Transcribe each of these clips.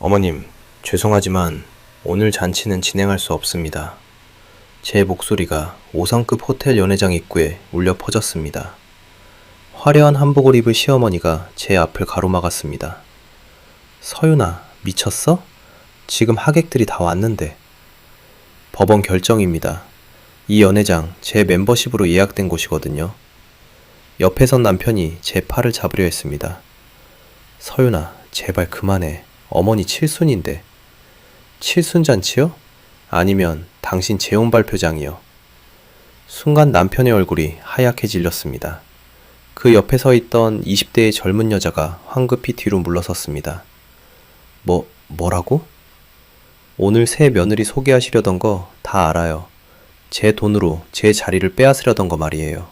어머님, 죄송하지만 오늘 잔치는 진행할 수 없습니다. 제 목소리가 5성급 호텔 연회장 입구에 울려 퍼졌습니다. 화려한 한복을 입은 시어머니가 제 앞을 가로막았습니다. 서윤아, 미쳤어? 지금 하객들이 다 왔는데. 법원 결정입니다. 이 연회장 제 멤버십으로 예약된 곳이거든요. 옆에 선 남편이 제 팔을 잡으려 했습니다. 서윤아, 제발 그만해. 어머니 칠순인데. 칠순잔치요? 아니면 당신 재혼 발표장이요. 순간 남편의 얼굴이 하얗게 질렸습니다. 그 옆에 서 있던 20대의 젊은 여자가 황급히 뒤로 물러섰습니다. 뭐라고? 오늘 새 며느리 소개하시려던 거 다 알아요. 제 돈으로 제 자리를 빼앗으려던 거 말이에요.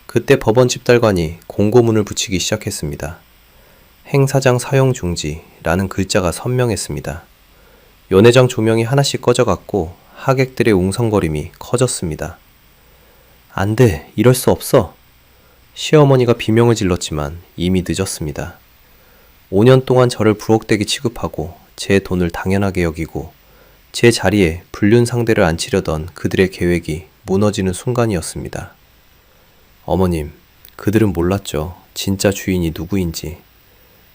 그때 법원 집달관이 공고문을 붙이기 시작했습니다. 행사장 사용 중지라는 글자가 선명했습니다. 연회장 조명이 하나씩 꺼져갔고 하객들의 웅성거림이 커졌습니다. 안 돼, 이럴 수 없어. 시어머니가 비명을 질렀지만 이미 늦었습니다. 5년 동안 저를 부엌대기 취급하고 제 돈을 당연하게 여기고 제 자리에 불륜 상대를 앉히려던 그들의 계획이 무너지는 순간이었습니다. 어머님, 그들은 몰랐죠. 진짜 주인이 누구인지.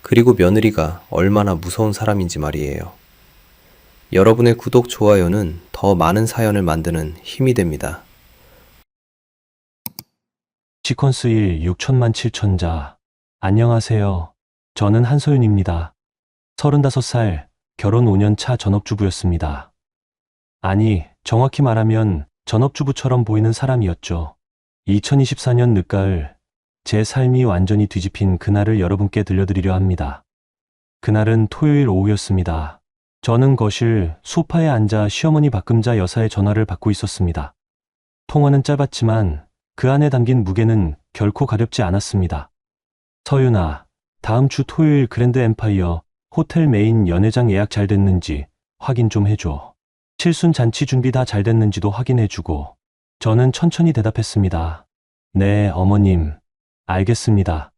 그리고 며느리가 얼마나 무서운 사람인지 말이에요. 여러분의 구독, 좋아요는 더 많은 사연을 만드는 힘이 됩니다. 시퀀스 1 6천만 7천자. 안녕하세요. 저는 한소윤입니다. 35살, 결혼 5년 차 전업주부였습니다. 아니, 정확히 말하면 전업주부처럼 보이는 사람이었죠. 2024년 늦가을, 제 삶이 완전히 뒤집힌 그날을 여러분께 들려드리려 합니다. 그날은 토요일 오후였습니다. 저는 거실 소파에 앉아 시어머니 박금자 여사의 전화를 받고 있었습니다. 통화는 짧았지만 그 안에 담긴 무게는 결코 가볍지 않았습니다. 서윤아, 다음 주 토요일 그랜드 엠파이어 호텔 메인 연회장 예약 잘 됐는지 확인 좀 해줘. 칠순 잔치 준비 다 잘 됐는지도 확인해주고. 저는 천천히 대답했습니다. 네, 어머님. 알겠습니다.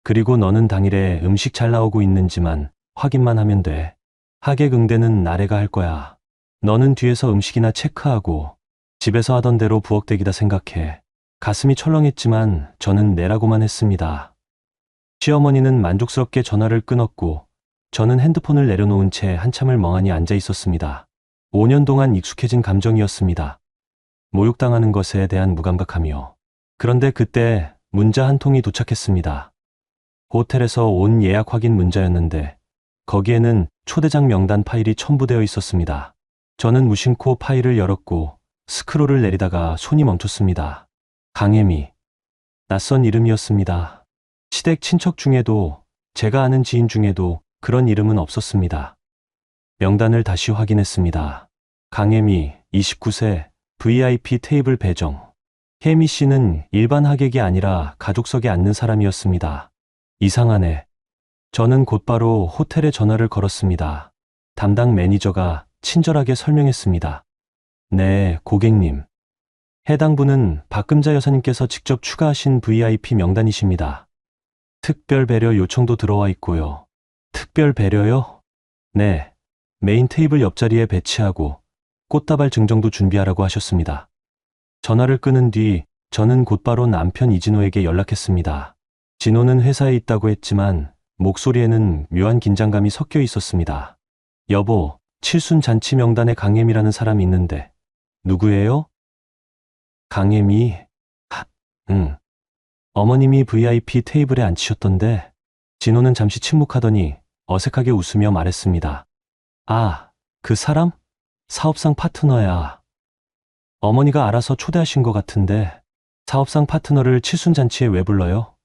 그리고 너는 당일에 음식 잘 나오고 있는지만 확인만 하면 돼. 하객 응대는 나래가 할 거야. 너는 뒤에서 음식이나 체크하고 집에서 하던 대로 부엌대기다 생각해. 가슴이 철렁했지만 저는 내라고만 했습니다. 시어머니는 만족스럽게 전화를 끊었고 저는 핸드폰을 내려놓은 채 한참을 멍하니 앉아 있었습니다. 5년 동안 익숙해진 감정이었습니다. 모욕당하는 것에 대한 무감각함이요. 그런데 그때 문자 한 통이 도착했습니다. 호텔에서 온 예약 확인 문자였는데 거기에는 초대장 명단 파일이 첨부되어 있었습니다. 저는 무심코 파일을 열었고 스크롤을 내리다가 손이 멈췄습니다. 강혜미. 낯선 이름이었습니다. 시댁 친척 중에도 제가 아는 지인 중에도 그런 이름은 없었습니다. 명단을 다시 확인했습니다. 강혜미, 29세, VIP 테이블 배정. 혜미 씨는 일반 하객이 아니라 가족석에 앉는 사람이었습니다. 이상하네. 저는 곧바로 호텔에 전화를 걸었습니다. 담당 매니저가 친절하게 설명했습니다. 네, 고객님. 해당 분은 박금자 여사님께서 직접 추가하신 VIP 명단이십니다. 특별 배려 요청도 들어와 있고요. 특별 배려요? 네. 메인 테이블 옆자리에 배치하고 꽃다발 증정도 준비하라고 하셨습니다. 전화를 끊은 뒤 저는 곧바로 남편 이진호에게 연락했습니다. 진호는 회사에 있다고 했지만 목소리에는 묘한 긴장감이 섞여 있었습니다. 여보, 칠순 잔치 명단에 강혜미라는 사람이 있는데 누구예요? 강혜미? 응. 어머님이 VIP 테이블에 앉히셨던데. 진호는 잠시 침묵하더니 어색하게 웃으며 말했습니다. 아, 그 사람? 사업상 파트너야. 어머니가 알아서 초대하신 것 같은데 사업상 파트너를 칠순잔치에 왜 불러요?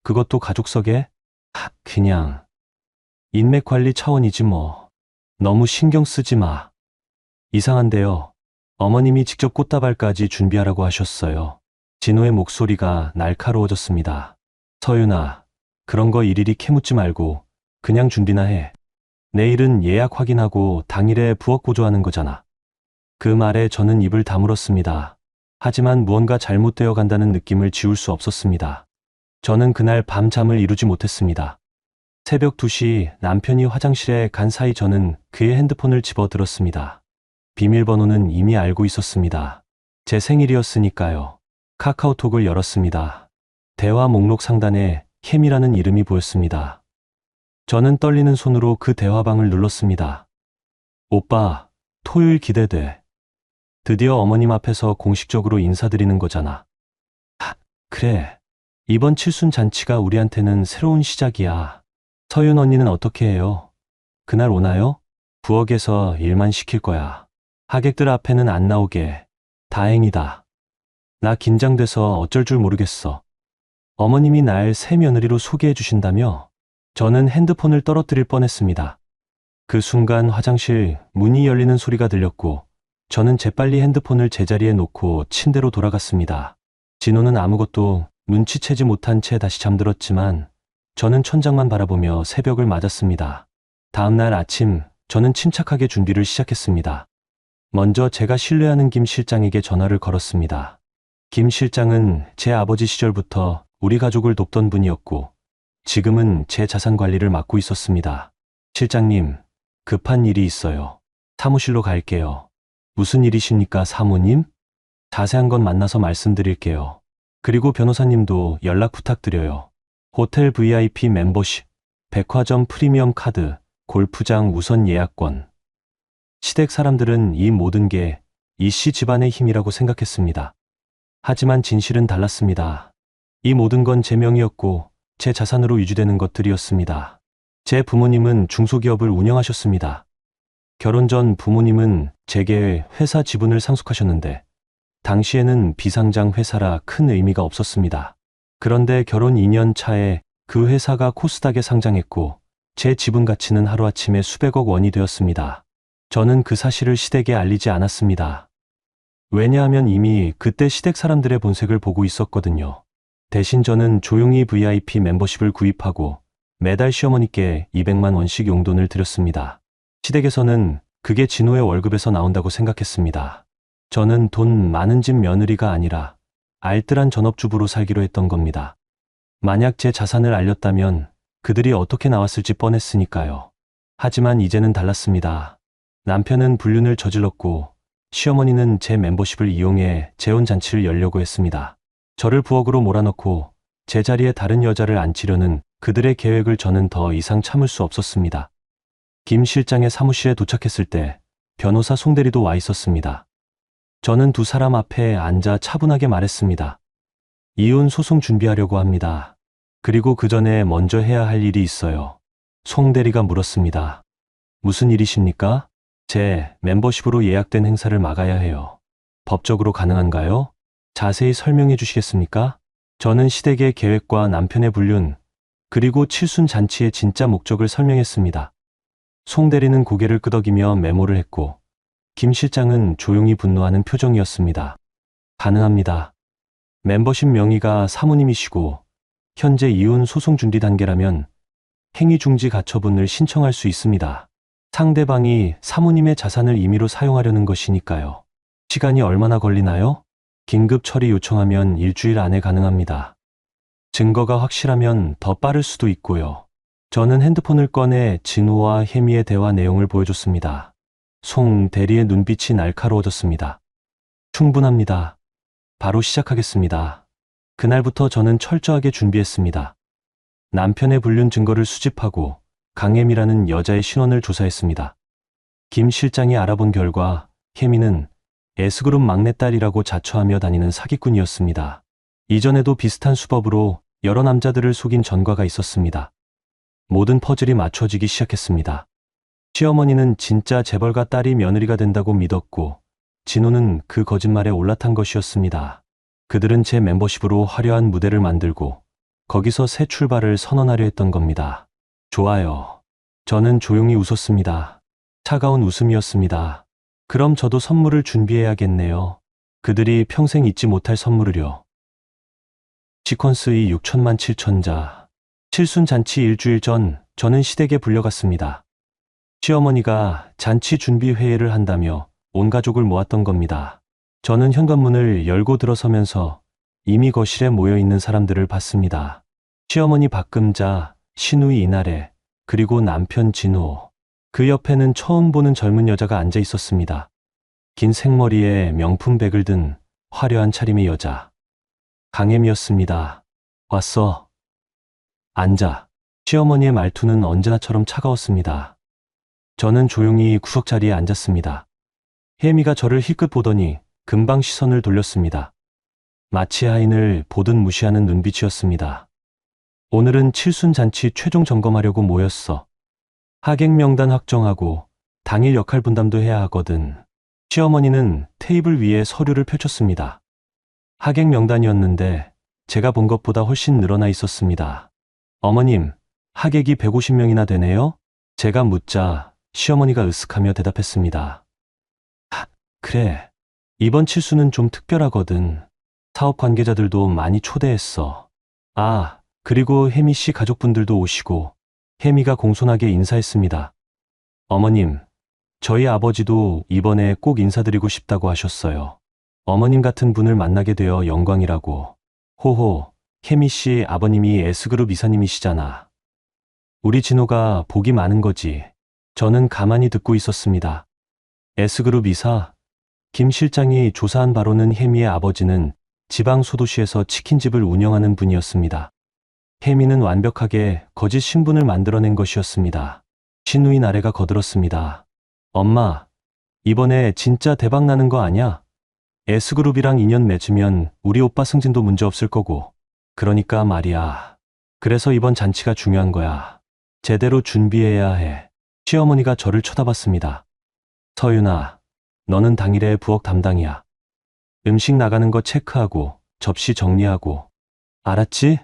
그것도 가족석에? 그냥 인맥 관리 차원이지 뭐. 너무 신경 쓰지 마. 이상한데요. 어머님이 직접 꽃다발까지 준비하라고 하셨어요. 진호의 목소리가 날카로워졌습니다. 서윤아, 그런 거 일일이 캐묻지 말고 그냥 준비나 해. 내일은 예약 확인하고 당일에 부엌 고조하는 거잖아. 그 말에 저는 입을 다물었습니다. 하지만 무언가 잘못되어 간다는 느낌을 지울 수 없었습니다. 저는 그날 밤 잠을 이루지 못했습니다. 새벽 2시 남편이 화장실에 간 사이 저는 그의 핸드폰을 집어들었습니다. 비밀번호는 이미 알고 있었습니다. 제 생일이었으니까요. 카카오톡을 열었습니다. 대화 목록 상단에 캠이라는 이름이 보였습니다. 저는 떨리는 손으로 그 대화방을 눌렀습니다. 오빠, 토요일 기대돼. 드디어 어머님 앞에서 공식적으로 인사드리는 거잖아. 그래. 이번 칠순 잔치가 우리한테는 새로운 시작이야. 서윤 언니는 어떻게 해요? 그날 오나요? 부엌에서 일만 시킬 거야. 하객들 앞에는 안 나오게. 다행이다. 나 긴장돼서 어쩔 줄 모르겠어. 어머님이 날 새 며느리로 소개해 주신다며? 저는 핸드폰을 떨어뜨릴 뻔했습니다. 그 순간 화장실 문이 열리는 소리가 들렸고 저는 재빨리 핸드폰을 제자리에 놓고 침대로 돌아갔습니다. 진호는 아무것도 눈치채지 못한 채 다시 잠들었지만 저는 천장만 바라보며 새벽을 맞았습니다. 다음 날 아침 저는 침착하게 준비를 시작했습니다. 먼저 제가 신뢰하는 김 실장에게 전화를 걸었습니다. 김 실장은 제 아버지 시절부터 우리 가족을 돕던 분이었고 지금은 제 자산 관리를 맡고 있었습니다. 실장님, 급한 일이 있어요. 사무실로 갈게요. 무슨 일이십니까, 사모님? 자세한 건 만나서 말씀드릴게요. 그리고 변호사님도 연락 부탁드려요. 호텔 VIP 멤버십, 백화점 프리미엄 카드, 골프장 우선 예약권. 시댁 사람들은 이 모든 게 이씨 집안의 힘이라고 생각했습니다. 하지만 진실은 달랐습니다. 이 모든 건 제 명의였고 제 자산으로 유지되는 것들이었습니다. 제 부모님은 중소기업을 운영하셨습니다. 결혼 전 부모님은 제게 회사 지분을 상속하셨는데 당시에는 비상장 회사라 큰 의미가 없었습니다. 그런데 결혼 2년 차에 그 회사가 코스닥에 상장했고 제 지분 가치는 하루아침에 수백억 원이 되었습니다. 저는 그 사실을 시댁에 알리지 않았습니다. 왜냐하면 이미 그때 시댁 사람들의 본색을 보고 있었거든요. 대신 저는 조용히 VIP 멤버십을 구입하고 매달 시어머니께 200만 원씩 용돈을 드렸습니다. 시댁에서는 그게 진호의 월급에서 나온다고 생각했습니다. 저는 돈 많은 집 며느리가 아니라 알뜰한 전업주부로 살기로 했던 겁니다. 만약 제 자산을 알렸다면 그들이 어떻게 나왔을지 뻔했으니까요. 하지만 이제는 달랐습니다. 남편은 불륜을 저질렀고 시어머니는 제 멤버십을 이용해 재혼잔치를 열려고 했습니다. 저를 부엌으로 몰아넣고 제 자리에 다른 여자를 앉히려는 그들의 계획을 저는 더 이상 참을 수 없었습니다. 김 실장의 사무실에 도착했을 때 변호사 송대리도 와 있었습니다. 저는 두 사람 앞에 앉아 차분하게 말했습니다. 이혼 소송 준비하려고 합니다. 그리고 그 전에 먼저 해야 할 일이 있어요. 송대리가 물었습니다. 무슨 일이십니까? 제 멤버십으로 예약된 행사를 막아야 해요. 법적으로 가능한가요? 자세히 설명해 주시겠습니까? 저는 시댁의 계획과 남편의 불륜, 그리고 칠순 잔치의 진짜 목적을 설명했습니다. 송 대리는 고개를 끄덕이며 메모를 했고 김 실장은 조용히 분노하는 표정이었습니다. 가능합니다. 멤버십 명의가 사모님이시고 현재 이혼 소송 준비 단계라면 행위중지 가처분을 신청할 수 있습니다. 상대방이 사모님의 자산을 임의로 사용하려는 것이니까요. 시간이 얼마나 걸리나요? 긴급 처리 요청하면 일주일 안에 가능합니다. 증거가 확실하면 더 빠를 수도 있고요. 저는 핸드폰을 꺼내 진호와 혜미의 대화 내용을 보여줬습니다. 송 대리의 눈빛이 날카로워졌습니다. 충분합니다. 바로 시작하겠습니다. 그날부터 저는 철저하게 준비했습니다. 남편의 불륜 증거를 수집하고 강혜미라는 여자의 신원을 조사했습니다. 김 실장이 알아본 결과 혜미는 S그룹 막내딸이라고 자처하며 다니는 사기꾼이었습니다. 이전에도 비슷한 수법으로 여러 남자들을 속인 전과가 있었습니다. 모든 퍼즐이 맞춰지기 시작했습니다. 시어머니는 진짜 재벌가 딸이 며느리가 된다고 믿었고 진호는 그 거짓말에 올라탄 것이었습니다. 그들은 제 멤버십으로 화려한 무대를 만들고 거기서 새 출발을 선언하려 했던 겁니다. 좋아요. 저는 조용히 웃었습니다. 차가운 웃음이었습니다. 그럼 저도 선물을 준비해야겠네요. 그들이 평생 잊지 못할 선물을요. 시퀀스 이 6천만 7천자. 칠순 잔치 일주일 전 저는 시댁에 불려갔습니다. 시어머니가 잔치 준비 회의를 한다며 온 가족을 모았던 겁니다. 저는 현관문을 열고 들어서면서 이미 거실에 모여 있는 사람들을 봤습니다. 시어머니 박금자, 시누이 이나래, 그리고 남편 진호. 그 옆에는 처음 보는 젊은 여자가 앉아 있었습니다. 긴 생머리에 명품 백을 든 화려한 차림의 여자. 강혜미였습니다. 왔어. 앉아. 시어머니의 말투는 언제나처럼 차가웠습니다. 저는 조용히 구석 자리에 앉았습니다. 혜미가 저를 힐끗 보더니 금방 시선을 돌렸습니다. 마치 하인을 보듯 무시하는 눈빛이었습니다. 오늘은 칠순잔치 최종 점검하려고 모였어. 하객 명단 확정하고 당일 역할 분담도 해야 하거든. 시어머니는 테이블 위에 서류를 펼쳤습니다. 하객 명단이었는데 제가 본 것보다 훨씬 늘어나 있었습니다. 어머님, 하객이 150명이나 되네요? 제가 묻자 시어머니가 으쓱하며 대답했습니다. 그래. 이번 칠수는 좀 특별하거든. 사업 관계자들도 많이 초대했어. 아, 그리고 혜미 씨 가족분들도 오시고 혜미가 공손하게 인사했습니다. 어머님, 저희 아버지도 이번에 꼭 인사드리고 싶다고 하셨어요. 어머님 같은 분을 만나게 되어 영광이라고. 호호, 혜미 씨 아버님이 S그룹 이사님이시잖아. 우리 진호가 복이 많은 거지. 저는 가만히 듣고 있었습니다. S그룹 이사? 김 실장이 조사한 바로는 혜미의 아버지는 지방 소도시에서 치킨집을 운영하는 분이었습니다. 혜미는 완벽하게 거짓 신분을 만들어낸 것이었습니다. 신우이 나래가 거들었습니다. 엄마, 이번에 진짜 대박 나는 거 아냐? S그룹이랑 인연 맺으면 우리 오빠 승진도 문제 없을 거고. 그러니까 말이야. 그래서 이번 잔치가 중요한 거야. 제대로 준비해야 해. 시어머니가 저를 쳐다봤습니다. 서윤아, 너는 당일에 부엌 담당이야. 음식 나가는 거 체크하고 접시 정리하고. 알았지?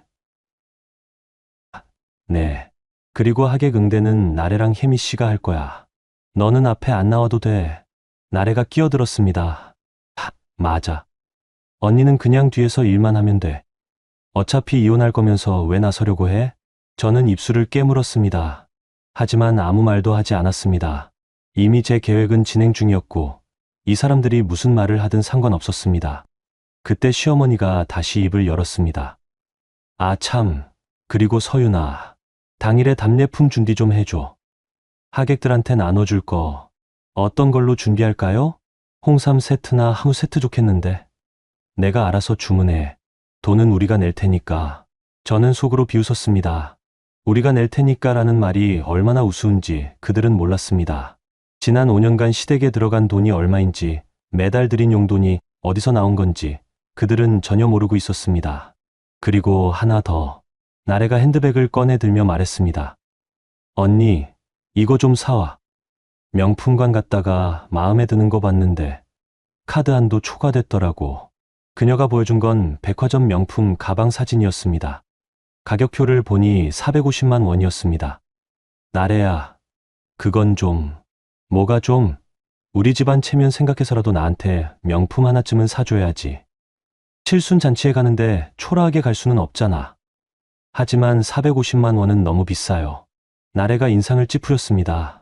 네. 그리고 하객 응대는 나래랑 혜미 씨가 할 거야. 너는 앞에 안 나와도 돼. 나래가 끼어들었습니다. 맞아. 언니는 그냥 뒤에서 일만 하면 돼. 어차피 이혼할 거면서 왜 나서려고 해? 저는 입술을 깨물었습니다. 하지만 아무 말도 하지 않았습니다. 이미 제 계획은 진행 중이었고 이 사람들이 무슨 말을 하든 상관없었습니다. 그때 시어머니가 다시 입을 열었습니다. 아 참, 그리고 서윤아, 당일에 답례품 준비 좀 해줘. 하객들한테 나눠줄 거 어떤 걸로 준비할까요? 홍삼 세트나 한우 세트 좋겠는데. 내가 알아서 주문해. 돈은 우리가 낼 테니까. 저는 속으로 비웃었습니다. 우리가 낼 테니까라는 말이 얼마나 우스운지 그들은 몰랐습니다. 지난 5년간 시댁에 들어간 돈이 얼마인지, 매달 들인 용돈이 어디서 나온 건지 그들은 전혀 모르고 있었습니다. 그리고 하나 더. 나래가 핸드백을 꺼내 들며 말했습니다. 언니, 이거 좀 사와. 명품관 갔다가 마음에 드는 거 봤는데 카드 한도 초과됐더라고. 그녀가 보여준 건 백화점 명품 가방 사진이었습니다. 가격표를 보니 450만 원이었습니다. 나래야, 그건 좀. 뭐가 좀? 우리 집안 체면 생각해서라도 나한테 명품 하나쯤은 사줘야지. 칠순 잔치에 가는데 초라하게 갈 수는 없잖아. 하지만 450만 원은 너무 비싸요. 나래가 인상을 찌푸렸습니다.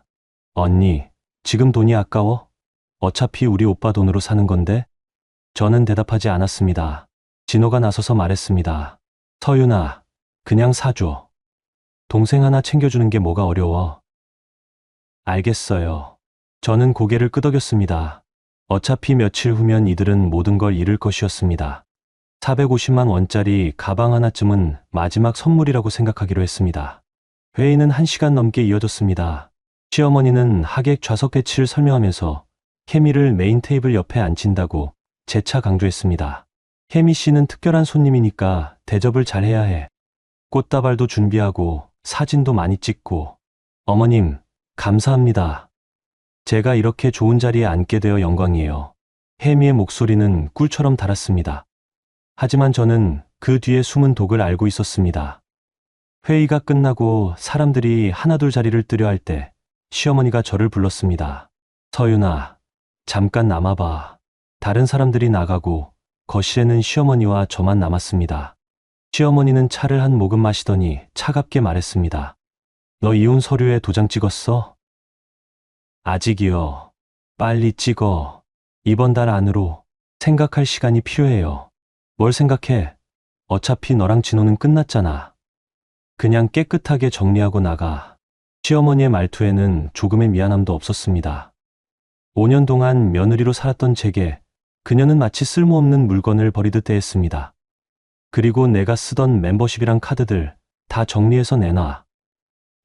언니, 지금 돈이 아까워? 어차피 우리 오빠 돈으로 사는 건데? 저는 대답하지 않았습니다. 진호가 나서서 말했습니다. 서윤아, 그냥 사줘. 동생 하나 챙겨주는 게 뭐가 어려워. 알겠어요. 저는 고개를 끄덕였습니다. 어차피 며칠 후면 이들은 모든 걸 잃을 것이었습니다. 450만 원짜리 가방 하나쯤은 마지막 선물이라고 생각하기로 했습니다. 회의는 1시간 넘게 이어졌습니다. 시어머니는 하객 좌석 배치를 설명하면서 혜미를 메인 테이블 옆에 앉힌다고 재차 강조했습니다. 혜미 씨는 특별한 손님이니까 대접을 잘해야 해. 꽃다발도 준비하고 사진도 많이 찍고. 어머님, 감사합니다. 제가 이렇게 좋은 자리에 앉게 되어 영광이에요. 혜미의 목소리는 꿀처럼 달았습니다. 하지만 저는 그 뒤에 숨은 독을 알고 있었습니다. 회의가 끝나고 사람들이 하나둘 자리를 뜨려 할 때 시어머니가 저를 불렀습니다. 서윤아, 잠깐 남아봐. 다른 사람들이 나가고 거실에는 시어머니와 저만 남았습니다. 시어머니는 차를 한 모금 마시더니 차갑게 말했습니다. 너 이혼 서류에 도장 찍었어? 아직이요. 빨리 찍어. 이번 달 안으로. 생각할 시간이 필요해요. 뭘 생각해? 어차피 너랑 진호는 끝났잖아. 그냥 깨끗하게 정리하고 나가. 시어머니의 말투에는 조금의 미안함도 없었습니다. 5년 동안 며느리로 살았던 제게 그녀는 마치 쓸모없는 물건을 버리듯 대했습니다. 그리고 내가 쓰던 멤버십이랑 카드들 다 정리해서 내놔.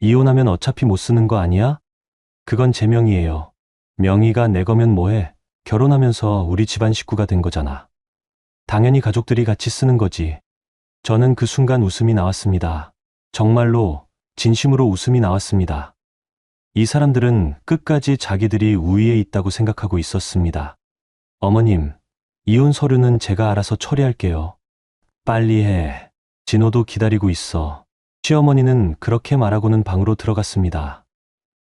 이혼하면 어차피 못 쓰는 거 아니야? 그건 제 명의예요. 명의가 내 거면 뭐해? 결혼하면서 우리 집안 식구가 된 거잖아. 당연히 가족들이 같이 쓰는 거지. 저는 그 순간 웃음이 나왔습니다. 정말로 진심으로 웃음이 나왔습니다. 이 사람들은 끝까지 자기들이 우위에 있다고 생각하고 있었습니다. 어머님, 이혼 서류는 제가 알아서 처리할게요. 빨리 해. 진호도 기다리고 있어. 시어머니는 그렇게 말하고는 방으로 들어갔습니다.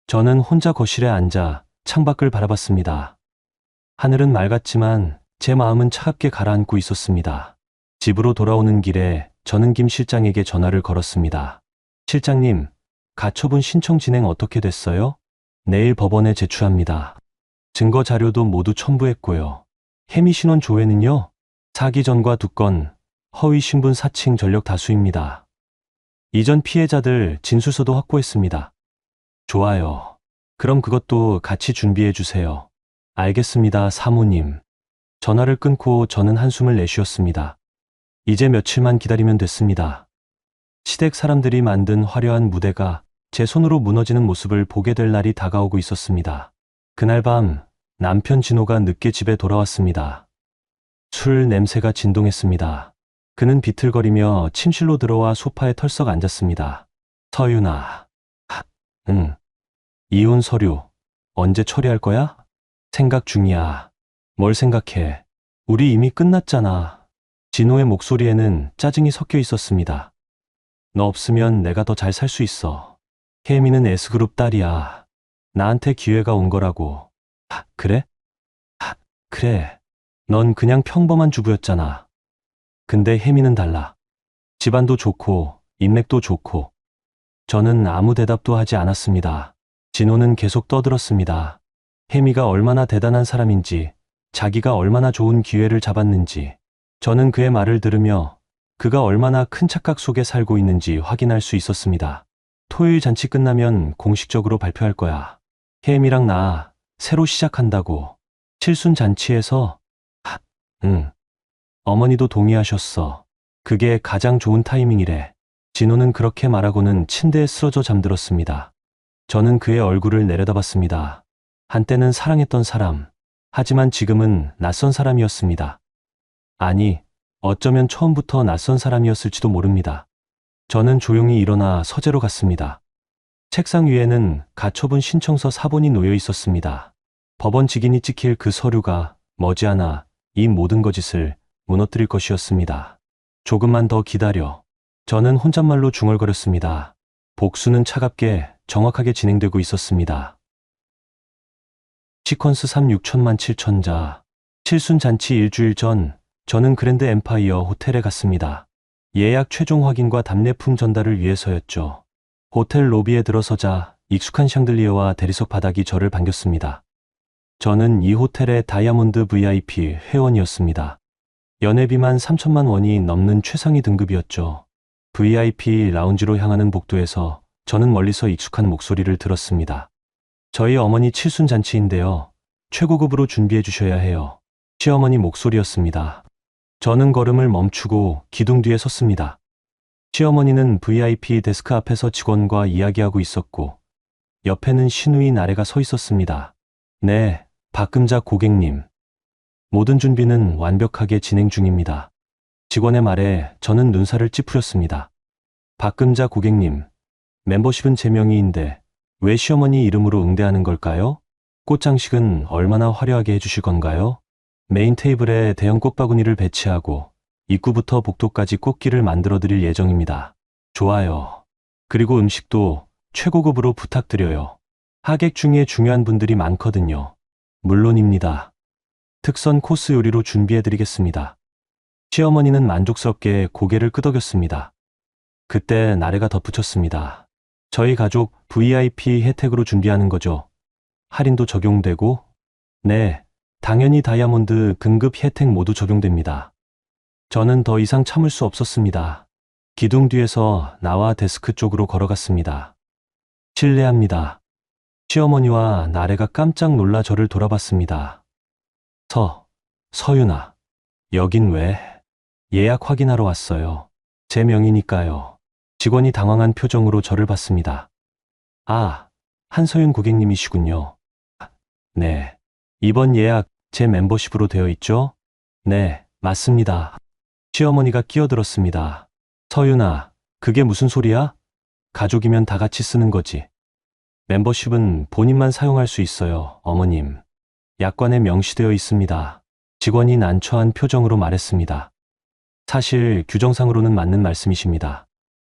저는 혼자 거실에 앉아 창밖을 바라봤습니다. 하늘은 맑았지만 제 마음은 차갑게 가라앉고 있었습니다. 집으로 돌아오는 길에 저는 김 실장에게 전화를 걸었습니다. 실장님, 가처분 신청 진행 어떻게 됐어요? 내일 법원에 제출합니다. 증거 자료도 모두 첨부했고요. 혜미 신원 조회는요? 사기 전과 2건, 허위 신분 사칭 전력 다수입니다. 이전 피해자들 진술서도 확보했습니다. 좋아요. 그럼 그것도 같이 준비해 주세요. 알겠습니다, 사모님. 전화를 끊고 저는 한숨을 내쉬었습니다. 이제 며칠만 기다리면 됐습니다. 시댁 사람들이 만든 화려한 무대가 제 손으로 무너지는 모습을 보게 될 날이 다가오고 있었습니다. 그날 밤 남편 진호가 늦게 집에 돌아왔습니다. 술 냄새가 진동했습니다. 그는 비틀거리며 침실로 들어와 소파에 털썩 앉았습니다. 서윤아. 응. 이혼 서류 언제 처리할 거야? 생각 중이야. 뭘 생각해? 우리 이미 끝났잖아. 진호의 목소리에는 짜증이 섞여 있었습니다. 너 없으면 내가 더 잘 살 수 있어. 혜미는 S그룹 딸이야. 나한테 기회가 온 거라고. 그래? 그래. 넌 그냥 평범한 주부였잖아. 근데 혜미는 달라. 집안도 좋고 인맥도 좋고. 저는 아무 대답도 하지 않았습니다. 진호는 계속 떠들었습니다. 혜미가 얼마나 대단한 사람인지, 자기가 얼마나 좋은 기회를 잡았는지. 저는 그의 말을 들으며 그가 얼마나 큰 착각 속에 살고 있는지 확인할 수 있었습니다. 토요일 잔치 끝나면 공식적으로 발표할 거야. 혜미랑 나 새로 시작한다고. 칠순 잔치에서? 응. 어머니도 동의하셨어. 그게 가장 좋은 타이밍이래. 진호는 그렇게 말하고는 침대에 쓰러져 잠들었습니다. 저는 그의 얼굴을 내려다봤습니다. 한때는 사랑했던 사람, 하지만 지금은 낯선 사람이었습니다. 아니, 어쩌면 처음부터 낯선 사람이었을지도 모릅니다. 저는 조용히 일어나 서재로 갔습니다. 책상 위에는 가처분 신청서 사본이 놓여 있었습니다. 법원 직인이 찍힐 그 서류가 머지않아 이 모든 거짓을 무너뜨릴 것이었습니다. 조금만 더 기다려. 저는 혼잣말로 중얼거렸습니다. 복수는 차갑게 정확하게 진행되고 있었습니다. 시퀀스 3 6천만 7천자. 칠순 잔치 일주일 전 저는 그랜드 엠파이어 호텔에 갔습니다. 예약 최종 확인과 답례품 전달을 위해서였죠. 호텔 로비에 들어서자 익숙한 샹들리에와 대리석 바닥이 저를 반겼습니다. 저는 이 호텔의 다이아몬드 VIP 회원이었습니다. 연회비만 3천만 원이 넘는 최상위 등급이었죠. VIP 라운지로 향하는 복도에서 저는 멀리서 익숙한 목소리를 들었습니다. 저희 어머니 칠순 잔치인데요. 최고급으로 준비해 주셔야 해요. 시어머니 목소리였습니다. 저는 걸음을 멈추고 기둥 뒤에 섰습니다. 시어머니는 VIP 데스크 앞에서 직원과 이야기하고 있었고 옆에는 신우인 아래가 서 있었습니다. 네, 박금자 고객님. 모든 준비는 완벽하게 진행 중입니다. 직원의 말에 저는 눈살을 찌푸렸습니다. 박금자 고객님, 멤버십은 제 명의인데 왜 시어머니 이름으로 응대하는 걸까요? 꽃장식은 얼마나 화려하게 해주실 건가요? 메인 테이블에 대형 꽃바구니를 배치하고 입구부터 복도까지 꽃길을 만들어 드릴 예정입니다. 좋아요. 그리고 음식도 최고급으로 부탁드려요. 하객 중에 중요한 분들이 많거든요. 물론입니다. 특선 코스 요리로 준비해 드리겠습니다. 시어머니는 만족스럽게 고개를 끄덕였습니다. 그때 나래가 덧붙였습니다. 저희 가족 VIP 혜택으로 준비하는 거죠. 할인도 적용되고? 네, 당연히 다이아몬드 등급 혜택 모두 적용됩니다. 저는 더 이상 참을 수 없었습니다. 기둥 뒤에서 나와 데스크 쪽으로 걸어갔습니다. 실례합니다. 시어머니와 나래가 깜짝 놀라 저를 돌아봤습니다. 서윤아, 여긴 왜? 예약 확인하러 왔어요. 제 명이니까요. 직원이 당황한 표정으로 저를 봤습니다. 아, 한서윤 고객님이시군요. 네. 이번 예약 제 멤버십으로 되어 있죠? 네, 맞습니다. 시어머니가 끼어들었습니다. 서윤아, 그게 무슨 소리야? 가족이면 다 같이 쓰는 거지. 멤버십은 본인만 사용할 수 있어요, 어머님. 약관에 명시되어 있습니다. 직원이 난처한 표정으로 말했습니다. 사실 규정상으로는 맞는 말씀이십니다.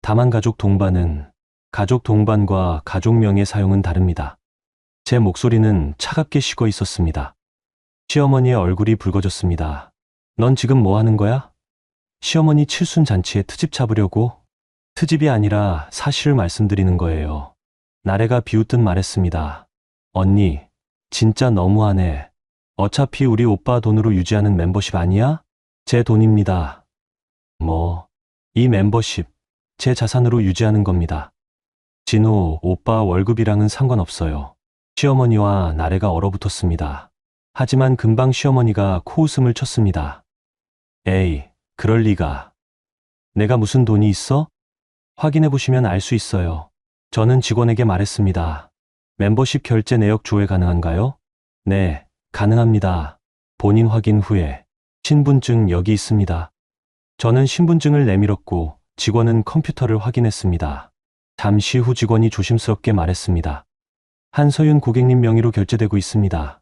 다만 가족 동반과 가족명의 사용은 다릅니다. 제 목소리는 차갑게 식어 있었습니다. 시어머니의 얼굴이 붉어졌습니다. 넌 지금 뭐 하는 거야? 시어머니 칠순잔치에 트집 잡으려고? 트집이 아니라 사실을 말씀드리는 거예요. 나래가 비웃듯 말했습니다. 언니, 진짜 너무하네. 어차피 우리 오빠 돈으로 유지하는 멤버십 아니야? 제 돈입니다. 이 멤버십, 제 자산으로 유지하는 겁니다. 진호, 오빠 월급이랑은 상관없어요. 시어머니와 나래가 얼어붙었습니다. 하지만 금방 시어머니가 코웃음을 쳤습니다. 에이, 그럴 리가. 내가 무슨 돈이 있어? 확인해 보시면 알 수 있어요. 저는 직원에게 말했습니다. 멤버십 결제 내역 조회 가능한가요? 네, 가능합니다. 본인 확인 후에 신분증 여기 있습니다. 저는 신분증을 내밀었고 직원은 컴퓨터를 확인했습니다. 잠시 후 직원이 조심스럽게 말했습니다. 한서윤 고객님 명의로 결제되고 있습니다.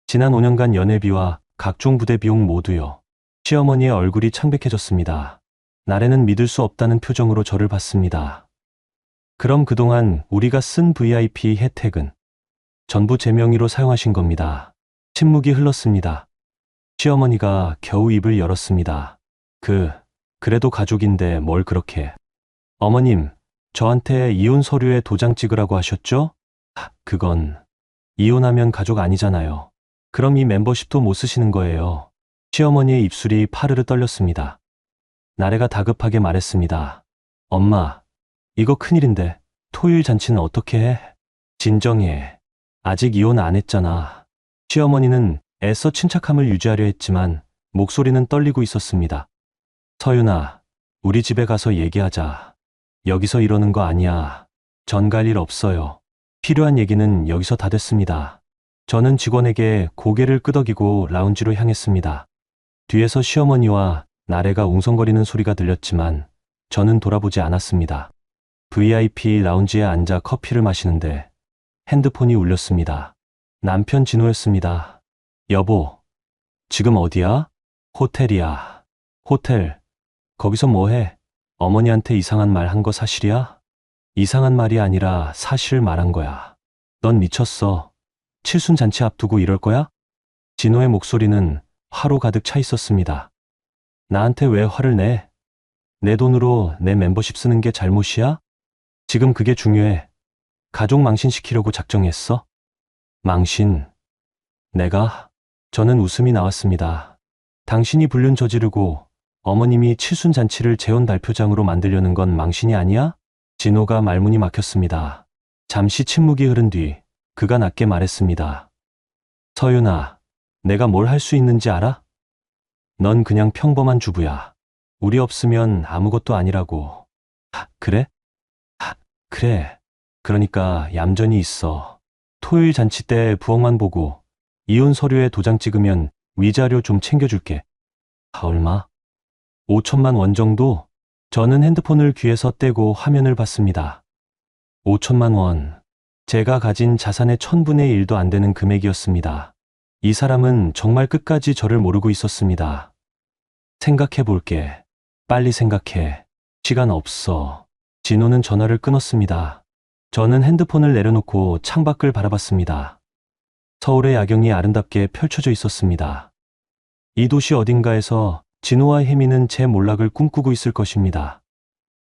지난 5년간 연회비와 각종 부대 비용 모두요. 시어머니의 얼굴이 창백해졌습니다. 나래는 믿을 수 없다는 표정으로 저를 봤습니다. 그럼 그동안 우리가 쓴 VIP 혜택은 전부 제 명의로 사용하신 겁니다. 침묵이 흘렀습니다. 시어머니가 겨우 입을 열었습니다. 그래도 가족인데 뭘 그렇게. 어머님, 저한테 이혼 서류에 도장 찍으라고 하셨죠? 그건 이혼하면 가족 아니잖아요. 그럼 이 멤버십도 못 쓰시는 거예요. 시어머니의 입술이 파르르 떨렸습니다. 나래가 다급하게 말했습니다. 엄마, 이거 큰일인데 토요일 잔치는 어떻게 해? 진정해. 아직 이혼 안 했잖아. 시어머니는 애써 침착함을 유지하려 했지만 목소리는 떨리고 있었습니다. 서윤아, 우리 집에 가서 얘기하자. 여기서 이러는 거 아니야. 전 갈 일 없어요. 필요한 얘기는 여기서 다 됐습니다. 저는 직원에게 고개를 끄덕이고 라운지로 향했습니다. 뒤에서 시어머니와 나래가 웅성거리는 소리가 들렸지만 저는 돌아보지 않았습니다. VIP 라운지에 앉아 커피를 마시는데 핸드폰이 울렸습니다. 남편 진호였습니다. 여보, 지금 어디야? 호텔이야. 호텔. 거기서 뭐해? 어머니한테 이상한 말 한 거 사실이야? 이상한 말이 아니라 사실 말한 거야. 넌 미쳤어. 칠순잔치 앞두고 이럴 거야? 진호의 목소리는 화로 가득 차 있었습니다. 나한테 왜 화를 내? 내 돈으로 내 멤버십 쓰는 게 잘못이야? 지금 그게 중요해. 가족 망신시키려고 작정했어? 망신. 내가? 저는 웃음이 나왔습니다. 당신이 불륜 저지르고 어머님이 칠순잔치를 재혼 발표장으로 만들려는 건 망신이 아니야? 진호가 말문이 막혔습니다. 잠시 침묵이 흐른 뒤 그가 낮게 말했습니다. 서윤아, 내가 뭘 할 수 있는지 알아? 넌 그냥 평범한 주부야. 우리 없으면 아무것도 아니라고. 그래? 그래. 그러니까 얌전히 있어. 토요일 잔치 때 부엌만 보고 이혼 서류에 도장 찍으면 위자료 좀 챙겨줄게. 얼마? 5천만 원 정도? 저는 핸드폰을 귀에서 떼고 화면을 봤습니다. 5천만 원. 제가 가진 자산의 1000분의 1도 안 되는 금액이었습니다. 이 사람은 정말 끝까지 저를 모르고 있었습니다. 생각해 볼게. 빨리 생각해. 시간 없어. 진호는 전화를 끊었습니다. 저는 핸드폰을 내려놓고 창밖을 바라봤습니다. 서울의 야경이 아름답게 펼쳐져 있었습니다. 이 도시 어딘가에서 진호와 혜미는 제 몰락을 꿈꾸고 있을 것입니다.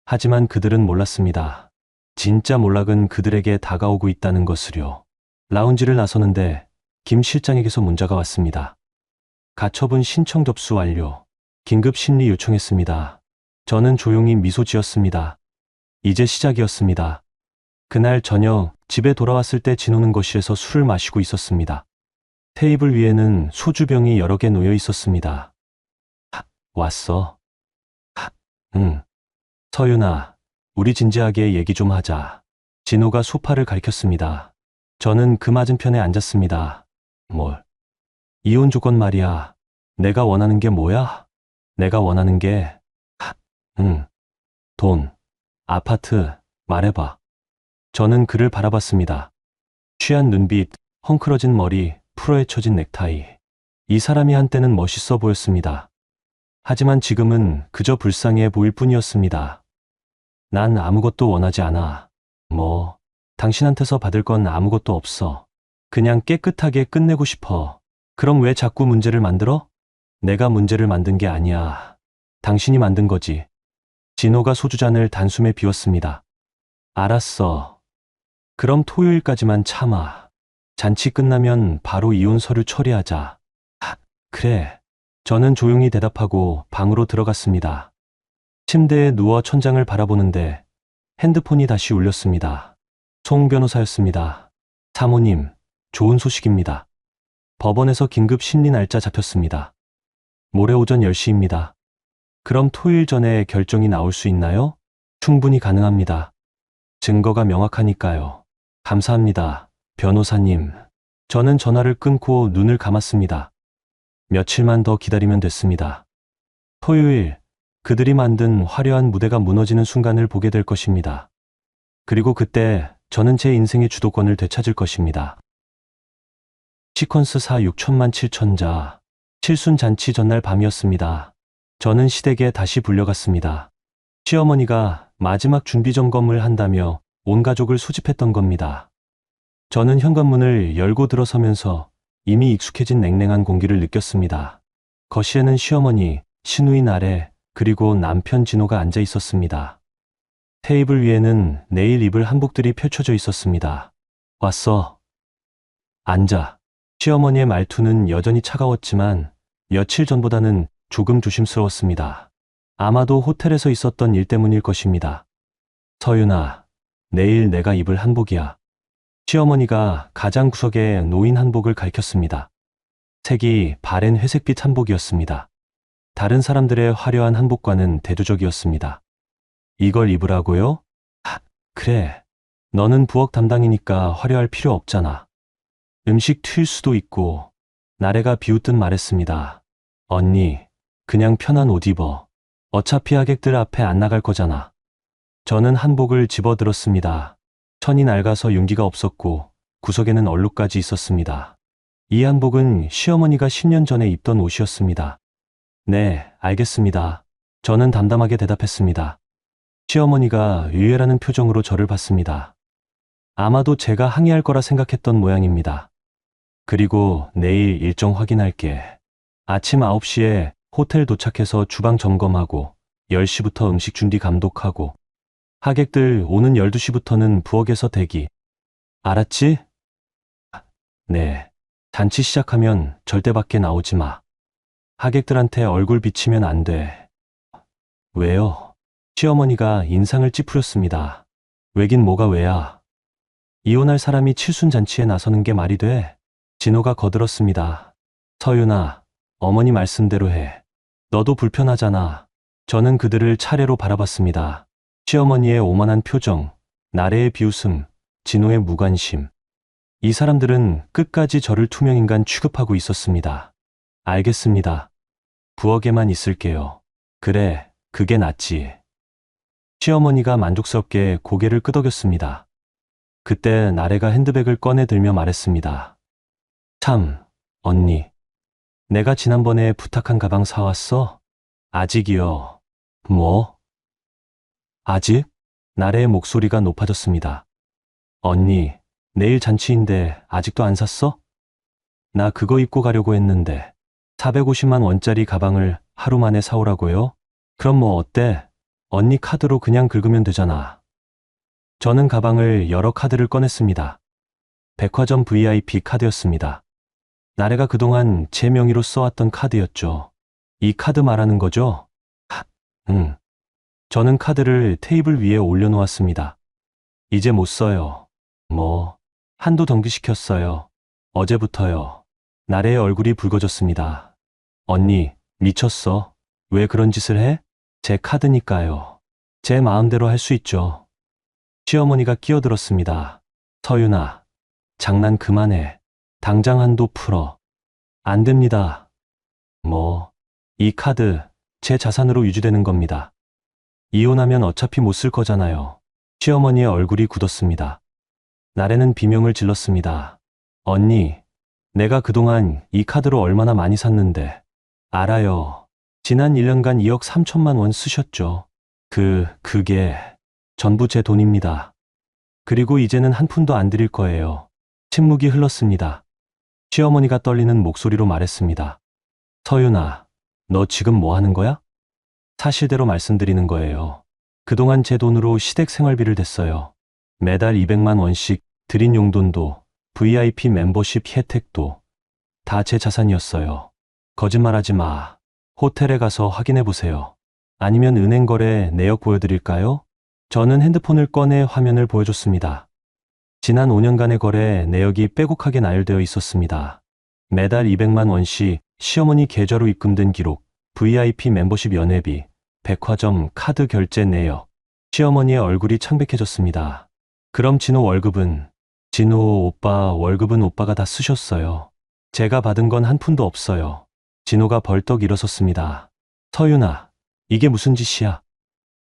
하지만 그들은 몰랐습니다. 진짜 몰락은 그들에게 다가오고 있다는 것을요. 라운지를 나서는데 김 실장에게서 문자가 왔습니다. 가처분 신청 접수 완료. 긴급 심리 요청했습니다. 저는 조용히 미소 지었습니다. 이제 시작이었습니다. 그날 저녁 집에 돌아왔을 때 진호는 거실에서 술을 마시고 있었습니다. 테이블 위에는 소주병이 여러 개 놓여 있었습니다. 왔어. 응. 서윤아, 우리 진지하게 얘기 좀 하자. 진호가 소파를 가리켰습니다. 저는 그 맞은편에 앉았습니다. 뭘? 이혼 조건 말이야. 내가 원하는 게 뭐야? 내가 원하는 게, 응. 돈, 아파트, 말해봐. 저는 그를 바라봤습니다. 취한 눈빛, 헝클어진 머리, 풀어헤쳐진 넥타이. 이 사람이 한때는 멋있어 보였습니다. 하지만 지금은 그저 불쌍해 보일 뿐이었습니다. 난 아무것도 원하지 않아. 뭐, 당신한테서 받을 건 아무것도 없어. 그냥 깨끗하게 끝내고 싶어. 그럼 왜 자꾸 문제를 만들어? 내가 문제를 만든 게 아니야. 당신이 만든 거지. 진호가 소주잔을 단숨에 비웠습니다. 알았어. 그럼 토요일까지만 참아. 잔치 끝나면 바로 이혼 서류 처리하자. 그래. 저는 조용히 대답하고 방으로 들어갔습니다. 침대에 누워 천장을 바라보는데 핸드폰이 다시 울렸습니다. 송 변호사였습니다. 사모님, 좋은 소식입니다. 법원에서 긴급 심리 날짜 잡혔습니다. 모레 오전 10시입니다. 그럼 토요일 전에 결정이 나올 수 있나요? 충분히 가능합니다. 증거가 명확하니까요. 감사합니다, 변호사님. 저는 전화를 끊고 눈을 감았습니다. 며칠만 더 기다리면 됐습니다. 토요일, 그들이 만든 화려한 무대가 무너지는 순간을 보게 될 것입니다. 그리고 그때 저는 제 인생의 주도권을 되찾을 것입니다. 시퀀스 4 6천만 7천자. 칠순잔치 전날 밤이었습니다. 저는 시댁에 다시 불려갔습니다. 시어머니가 마지막 준비 점검을 한다며 온 가족을 소집했던 겁니다. 저는 현관문을 열고 들어서면서 이미 익숙해진 냉랭한 공기를 느꼈습니다. 거실에는 시어머니, 시누이 나래, 그리고 남편 진호가 앉아 있었습니다. 테이블 위에는 내일 입을 한복들이 펼쳐져 있었습니다. 왔어. 앉아. 시어머니의 말투는 여전히 차가웠지만 며칠 전보다는 조금 조심스러웠습니다. 아마도 호텔에서 있었던 일 때문일 것입니다. 서윤아, 내일 내가 입을 한복이야. 시어머니가 가장 구석에 놓인 한복을 가리켰습니다. 색이 바랜 회색빛 한복이었습니다. 다른 사람들의 화려한 한복과는 대조적이었습니다. 이걸 입으라고요? 그래. 너는 부엌 담당이니까 화려할 필요 없잖아. 음식 튈 수도 있고. 나래가 비웃듯 말했습니다. 언니, 그냥 편한 옷 입어. 어차피 하객들 앞에 안 나갈 거잖아. 저는 한복을 집어들었습니다. 천이 낡아서 윤기가 없었고 구석에는 얼룩까지 있었습니다. 이 한복은 시어머니가 10년 전에 입던 옷이었습니다. 네, 알겠습니다. 저는 담담하게 대답했습니다. 시어머니가 의외라는 표정으로 저를 봤습니다. 아마도 제가 항의할 거라 생각했던 모양입니다. 그리고 내일 일정 확인할게. 아침 9시에 호텔 도착해서 주방 점검하고 10시부터 음식 준비 감독하고 하객들 오는 12시부터는 부엌에서 대기. 알았지? 네. 잔치 시작하면 절대 밖에 나오지 마. 하객들한테 얼굴 비치면 안 돼. 왜요? 시어머니가 인상을 찌푸렸습니다. 왜긴 뭐가 왜야? 이혼할 사람이 칠순잔치에 나서는 게 말이 돼? 진호가 거들었습니다. 서윤아, 어머니 말씀대로 해. 너도 불편하잖아. 저는 그들을 차례로 바라봤습니다. 시어머니의 오만한 표정, 나래의 비웃음, 진호의 무관심. 이 사람들은 끝까지 저를 투명인간 취급하고 있었습니다. 알겠습니다. 부엌에만 있을게요. 그래, 그게 낫지. 시어머니가 만족스럽게 고개를 끄덕였습니다. 그때 나래가 핸드백을 꺼내 들며 말했습니다. 참, 언니. 내가 지난번에 부탁한 가방 사왔어? 아직이요. 뭐? 아직? 나래의 목소리가 높아졌습니다. 언니, 내일 잔치인데 아직도 안 샀어? 나 그거 입고 가려고 했는데 450만 원짜리 가방을 하루 만에 사오라고요? 그럼 뭐 어때? 언니 카드로 그냥 긁으면 되잖아. 저는 가방을 여러 카드를 꺼냈습니다. 백화점 VIP 카드였습니다. 나래가 그동안 제 명의로 써왔던 카드였죠. 이 카드 말하는 거죠? 응. 저는 카드를 테이블 위에 올려놓았습니다. 이제 못 써요. 한두 정지시켰어요. 어제부터요. 나래의 얼굴이 붉어졌습니다. 언니, 미쳤어. 왜 그런 짓을 해? 제 카드니까요. 제 마음대로 할 수 있죠. 시어머니가 끼어들었습니다. 서윤아, 장난 그만해. 당장 한도 풀어. 안 됩니다. 이 카드 제 자산으로 유지되는 겁니다. 이혼하면 어차피 못 쓸 거잖아요. 시어머니의 얼굴이 굳었습니다. 나래는 비명을 질렀습니다. 언니, 내가 그동안 이 카드로 얼마나 많이 샀는데. 알아요. 지난 1년간 2억 3천만 원 쓰셨죠. 그게 전부 제 돈입니다. 그리고 이제는 한 푼도 안 드릴 거예요. 침묵이 흘렀습니다. 시어머니가 떨리는 목소리로 말했습니다. 서윤아, 너 지금 뭐 하는 거야? 사실대로 말씀드리는 거예요. 그동안 제 돈으로 시댁 생활비를 댔어요. 매달 200만 원씩 드린 용돈도 VIP 멤버십 혜택도 다 제 자산이었어요. 거짓말하지 마. 호텔에 가서 확인해 보세요. 아니면 은행 거래 내역 보여드릴까요? 저는 핸드폰을 꺼내 화면을 보여줬습니다. 지난 5년간의 거래 내역이 빼곡하게 나열되어 있었습니다. 매달 200만 원씩 시어머니 계좌로 입금된 기록, VIP 멤버십 연회비, 백화점 카드 결제 내역. 시어머니의 얼굴이 창백해졌습니다. 그럼 진호 월급은 오빠가 다 쓰셨어요. 제가 받은 건 한 푼도 없어요. 진호가 벌떡 일어섰습니다. 서윤아, 이게 무슨 짓이야?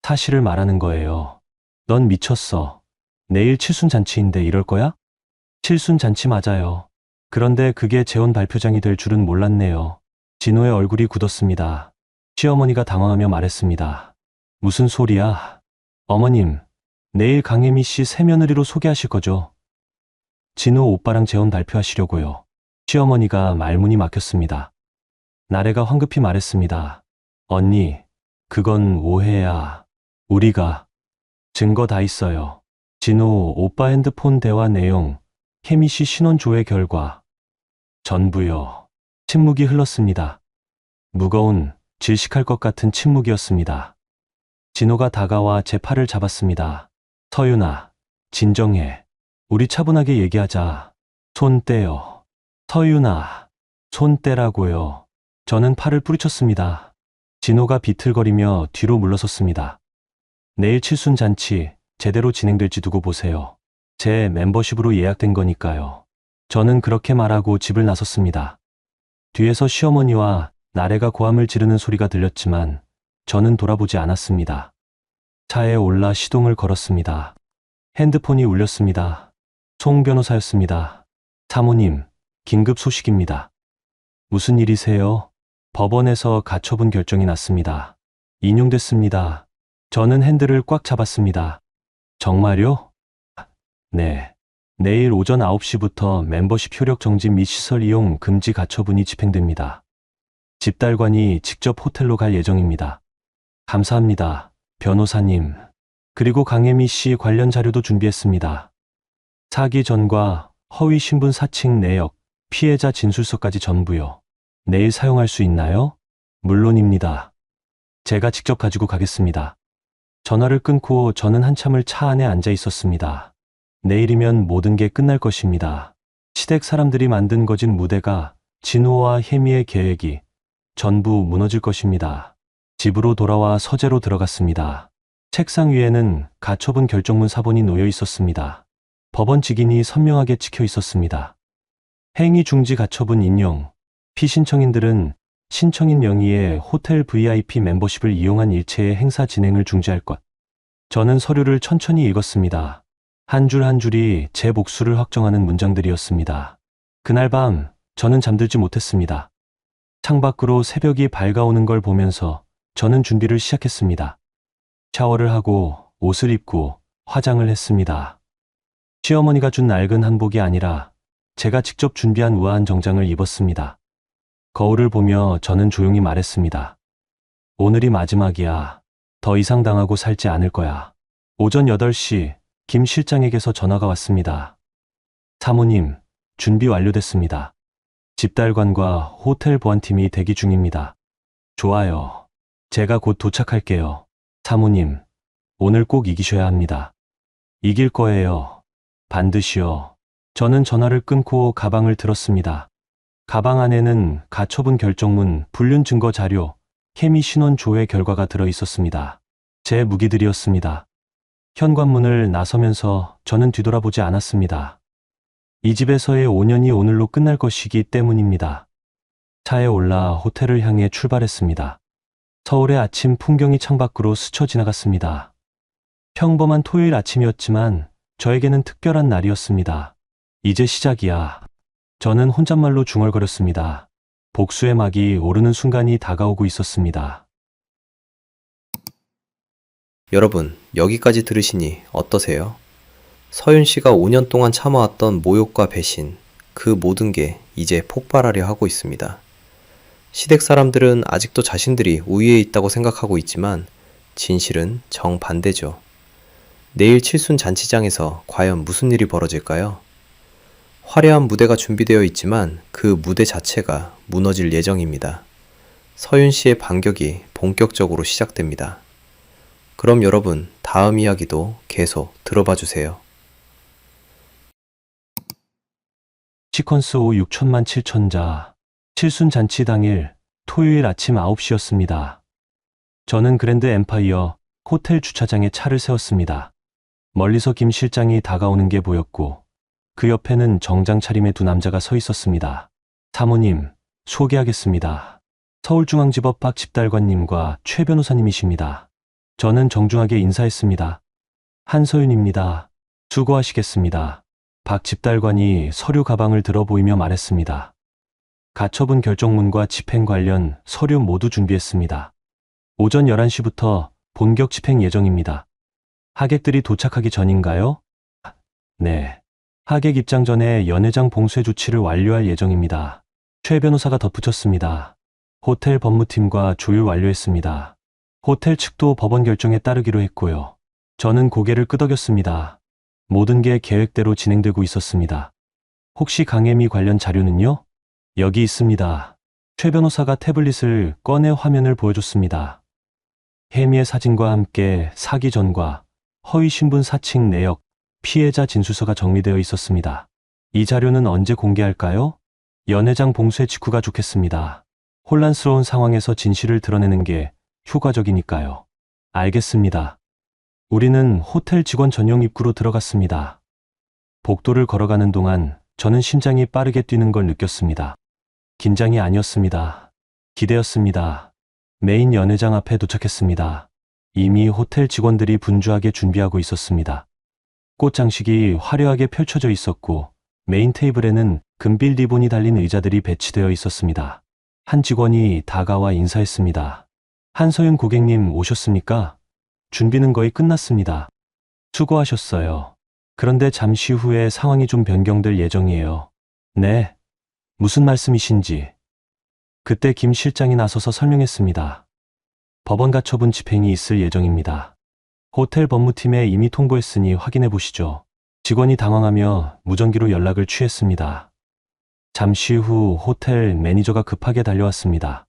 사실을 말하는 거예요. 넌 미쳤어. 내일 칠순잔치인데 이럴 거야? 칠순잔치 맞아요. 그런데 그게 재혼 발표장이 될 줄은 몰랐네요. 진호의 얼굴이 굳었습니다. 시어머니가 당황하며 말했습니다. 무슨 소리야? 어머님, 내일 강혜미 씨 새며느리로 소개하실 거죠? 진호 오빠랑 재혼 발표하시려고요. 시어머니가 말문이 막혔습니다. 나래가 황급히 말했습니다. 언니, 그건 오해야. 우리가 증거 다 있어요. 진호 오빠 핸드폰 대화 내용, 혜미 씨 신원 조회 결과. 전부요. 침묵이 흘렀습니다. 무거운, 질식할 것 같은 침묵이었습니다. 진호가 다가와 제 팔을 잡았습니다. 서윤아, 진정해. 우리 차분하게 얘기하자. 손 떼요. 서윤아, 손 떼라고요. 저는 팔을 뿌리쳤습니다. 진호가 비틀거리며 뒤로 물러섰습니다. 내일 칠순잔치 제대로 진행될지 두고 보세요. 제 멤버십으로 예약된 거니까요. 저는 그렇게 말하고 집을 나섰습니다. 뒤에서 시어머니와 나래가 고함을 지르는 소리가 들렸지만 저는 돌아보지 않았습니다. 차에 올라 시동을 걸었습니다. 핸드폰이 울렸습니다. 송 변호사였습니다. 사모님, 긴급 소식입니다. 무슨 일이세요? 법원에서 가처분 결정이 났습니다. 인용됐습니다. 저는 핸들을 꽉 잡았습니다. 정말요? 네. 내일 오전 9시부터 멤버십 효력 정지 및 시설 이용 금지 가처분이 집행됩니다. 집달관이 직접 호텔로 갈 예정입니다. 감사합니다, 변호사님. 그리고 강혜미 씨 관련 자료도 준비했습니다. 사기 전과 허위 신분 사칭 내역, 피해자 진술서까지 전부요. 내일 사용할 수 있나요? 물론입니다. 제가 직접 가지고 가겠습니다. 전화를 끊고 저는 한참을 차 안에 앉아 있었습니다. 내일이면 모든 게 끝날 것입니다. 시댁 사람들이 만든 거짓 무대가, 진호와 혜미의 계획이 전부 무너질 것입니다. 집으로 돌아와 서재로 들어갔습니다. 책상 위에는 가처분 결정문 사본이 놓여 있었습니다. 법원 직인이 선명하게 찍혀 있었습니다. 행위 중지 가처분 인용. 피신청인들은 신청인 명의의 호텔 VIP 멤버십을 이용한 일체의 행사 진행을 중지할 것. 저는 서류를 천천히 읽었습니다. 한 줄 한 줄이 제 복수를 확정하는 문장들이었습니다. 그날 밤 저는 잠들지 못했습니다. 창밖으로 새벽이 밝아오는 걸 보면서 저는 준비를 시작했습니다. 샤워를 하고 옷을 입고 화장을 했습니다. 시어머니가 준 낡은 한복이 아니라 제가 직접 준비한 우아한 정장을 입었습니다. 거울을 보며 저는 조용히 말했습니다. 오늘이 마지막이야. 더 이상 당하고 살지 않을 거야. 오전 8시 김 실장에게서 전화가 왔습니다. 사모님, 준비 완료됐습니다. 집달관과 호텔 보안팀이 대기 중입니다. 좋아요. 제가 곧 도착할게요. 사모님, 오늘 꼭 이기셔야 합니다. 이길 거예요. 반드시요. 저는 전화를 끊고 가방을 들었습니다. 가방 안에는 가처분 결정문, 불륜 증거 자료, 케미 신원 조회 결과가 들어 있었습니다. 제 무기들이었습니다. 현관문을 나서면서 저는 뒤돌아보지 않았습니다. 이 집에서의 5년이 오늘로 끝날 것이기 때문입니다. 차에 올라 호텔을 향해 출발했습니다. 서울의 아침 풍경이 창밖으로 스쳐 지나갔습니다. 평범한 토요일 아침이었지만 저에게는 특별한 날이었습니다. 이제 시작이야. 저는 혼잣말로 중얼거렸습니다. 복수의 막이 오르는 순간이 다가오고 있었습니다. 여러분, 여기까지 들으시니 어떠세요? 서윤 씨가 5년 동안 참아왔던 모욕과 배신, 그 모든 게 이제 폭발하려 하고 있습니다. 시댁 사람들은 아직도 자신들이 우위에 있다고 생각하고 있지만 진실은 정반대죠. 내일 칠순 잔치장에서 과연 무슨 일이 벌어질까요? 화려한 무대가 준비되어 있지만 그 무대 자체가 무너질 예정입니다. 서윤 씨의 반격이 본격적으로 시작됩니다. 그럼 여러분, 다음 이야기도 계속 들어봐 주세요. 시퀀스 5 6천만 7천자. 칠순 잔치 당일 토요일 아침 9시였습니다. 저는 그랜드 엠파이어 호텔 주차장에 차를 세웠습니다. 멀리서 김 실장이 다가오는 게 보였고 그 옆에는 정장 차림의 두 남자가 서 있었습니다. 사모님, 소개하겠습니다. 서울중앙지법 박 집달관님과 최 변호사님이십니다. 저는 정중하게 인사했습니다. 한서윤입니다. 수고하시겠습니다. 박 집달관이 서류 가방을 들어 보이며 말했습니다. 가처분 결정문과 집행 관련 서류 모두 준비했습니다. 오전 11시부터 본격 집행 예정입니다. 하객들이 도착하기 전인가요? 네. 하객 입장 전에 연회장 봉쇄 조치를 완료할 예정입니다. 최 변호사가 덧붙였습니다. 호텔 법무팀과 조율 완료했습니다. 호텔 측도 법원 결정에 따르기로 했고요. 저는 고개를 끄덕였습니다. 모든 게 계획대로 진행되고 있었습니다. 혹시 강혜미 관련 자료는요? 여기 있습니다. 최 변호사가 태블릿을 꺼내 화면을 보여줬습니다. 혜미의 사진과 함께 사기 전과 허위 신분 사칭 내역, 피해자 진술서가 정리되어 있었습니다. 이 자료는 언제 공개할까요? 연회장 봉쇄 직후가 좋겠습니다. 혼란스러운 상황에서 진실을 드러내는 게 효과적이니까요. 알겠습니다. 우리는 호텔 직원 전용 입구로 들어갔습니다. 복도를 걸어가는 동안 저는 심장이 빠르게 뛰는 걸 느꼈습니다. 긴장이 아니었습니다. 기대였습니다. 메인 연회장 앞에 도착했습니다. 이미 호텔 직원들이 분주하게 준비하고 있었습니다. 꽃 장식이 화려하게 펼쳐져 있었고 메인 테이블에는 금빌 리본이 달린 의자들이 배치되어 있었습니다. 한 직원이 다가와 인사했습니다. 한서윤 고객님 오셨습니까? 준비는 거의 끝났습니다. 수고하셨어요. 그런데 잠시 후에 상황이 좀 변경될 예정이에요. 네. 무슨 말씀이신지. 그때 김 실장이 나서서 설명했습니다. 법원 가처분 집행이 있을 예정입니다. 호텔 법무팀에 이미 통보했으니 확인해 보시죠. 직원이 당황하며 무전기로 연락을 취했습니다. 잠시 후 호텔 매니저가 급하게 달려왔습니다.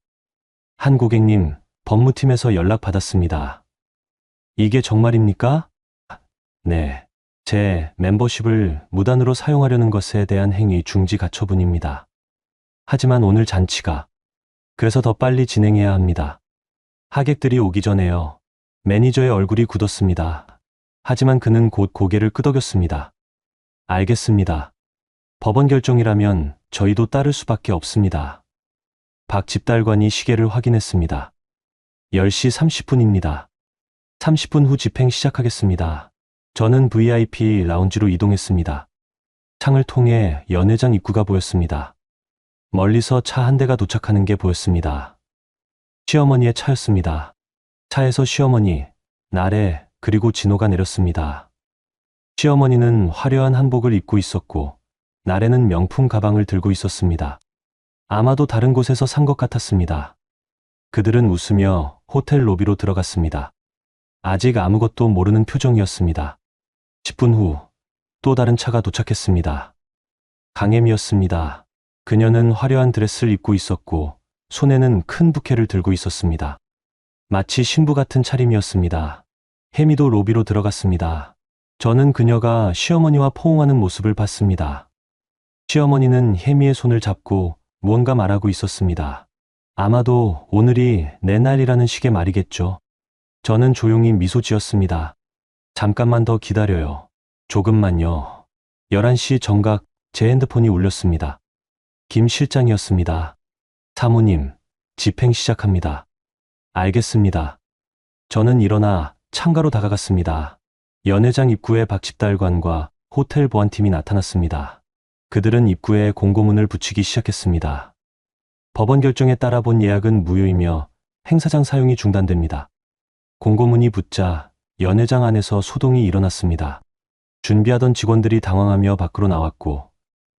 한 고객님, 법무팀에서 연락 받았습니다. 이게 정말입니까? 네. 제 멤버십을 무단으로 사용하려는 것에 대한 행위 중지 가처분입니다. 하지만 오늘 잔치가 그래서 더 빨리 진행해야 합니다. 하객들이 오기 전에요. 매니저의 얼굴이 굳었습니다. 하지만 그는 곧 고개를 끄덕였습니다. 알겠습니다. 법원 결정이라면 저희도 따를 수밖에 없습니다. 박 집달관이 시계를 확인했습니다. 10시 30분입니다. 30분 후 집행 시작하겠습니다. 저는 VIP 라운지로 이동했습니다. 창을 통해 연회장 입구가 보였습니다. 멀리서 차 한 대가 도착하는 게 보였습니다. 시어머니의 차였습니다. 차에서 시어머니, 나래, 그리고 진호가 내렸습니다. 시어머니는 화려한 한복을 입고 있었고 나래는 명품 가방을 들고 있었습니다. 아마도 다른 곳에서 산 것 같았습니다. 그들은 웃으며 호텔 로비로 들어갔습니다. 아직 아무것도 모르는 표정이었습니다. 10분 후 또 다른 차가 도착했습니다. 강혜미였습니다. 그녀는 화려한 드레스를 입고 있었고 손에는 큰 부케를 들고 있었습니다. 마치 신부 같은 차림이었습니다. 혜미도 로비로 들어갔습니다. 저는 그녀가 시어머니와 포옹하는 모습을 봤습니다. 시어머니는 혜미의 손을 잡고 무언가 말하고 있었습니다. 아마도 오늘이 내 날이라는 식의 말이겠죠. 저는 조용히 미소 지었습니다. 잠깐만 더 기다려요. 조금만요. 11시 정각 제 핸드폰이 울렸습니다. 김 실장이었습니다. 사모님, 집행 시작합니다. 알겠습니다. 저는 일어나 창가로 다가갔습니다. 연회장 입구에 박집달관과 호텔 보안팀이 나타났습니다. 그들은 입구에 공고문을 붙이기 시작했습니다. 법원 결정에 따라 본 예약은 무효이며 행사장 사용이 중단됩니다. 공고문이 붙자 연회장 안에서 소동이 일어났습니다. 준비하던 직원들이 당황하며 밖으로 나왔고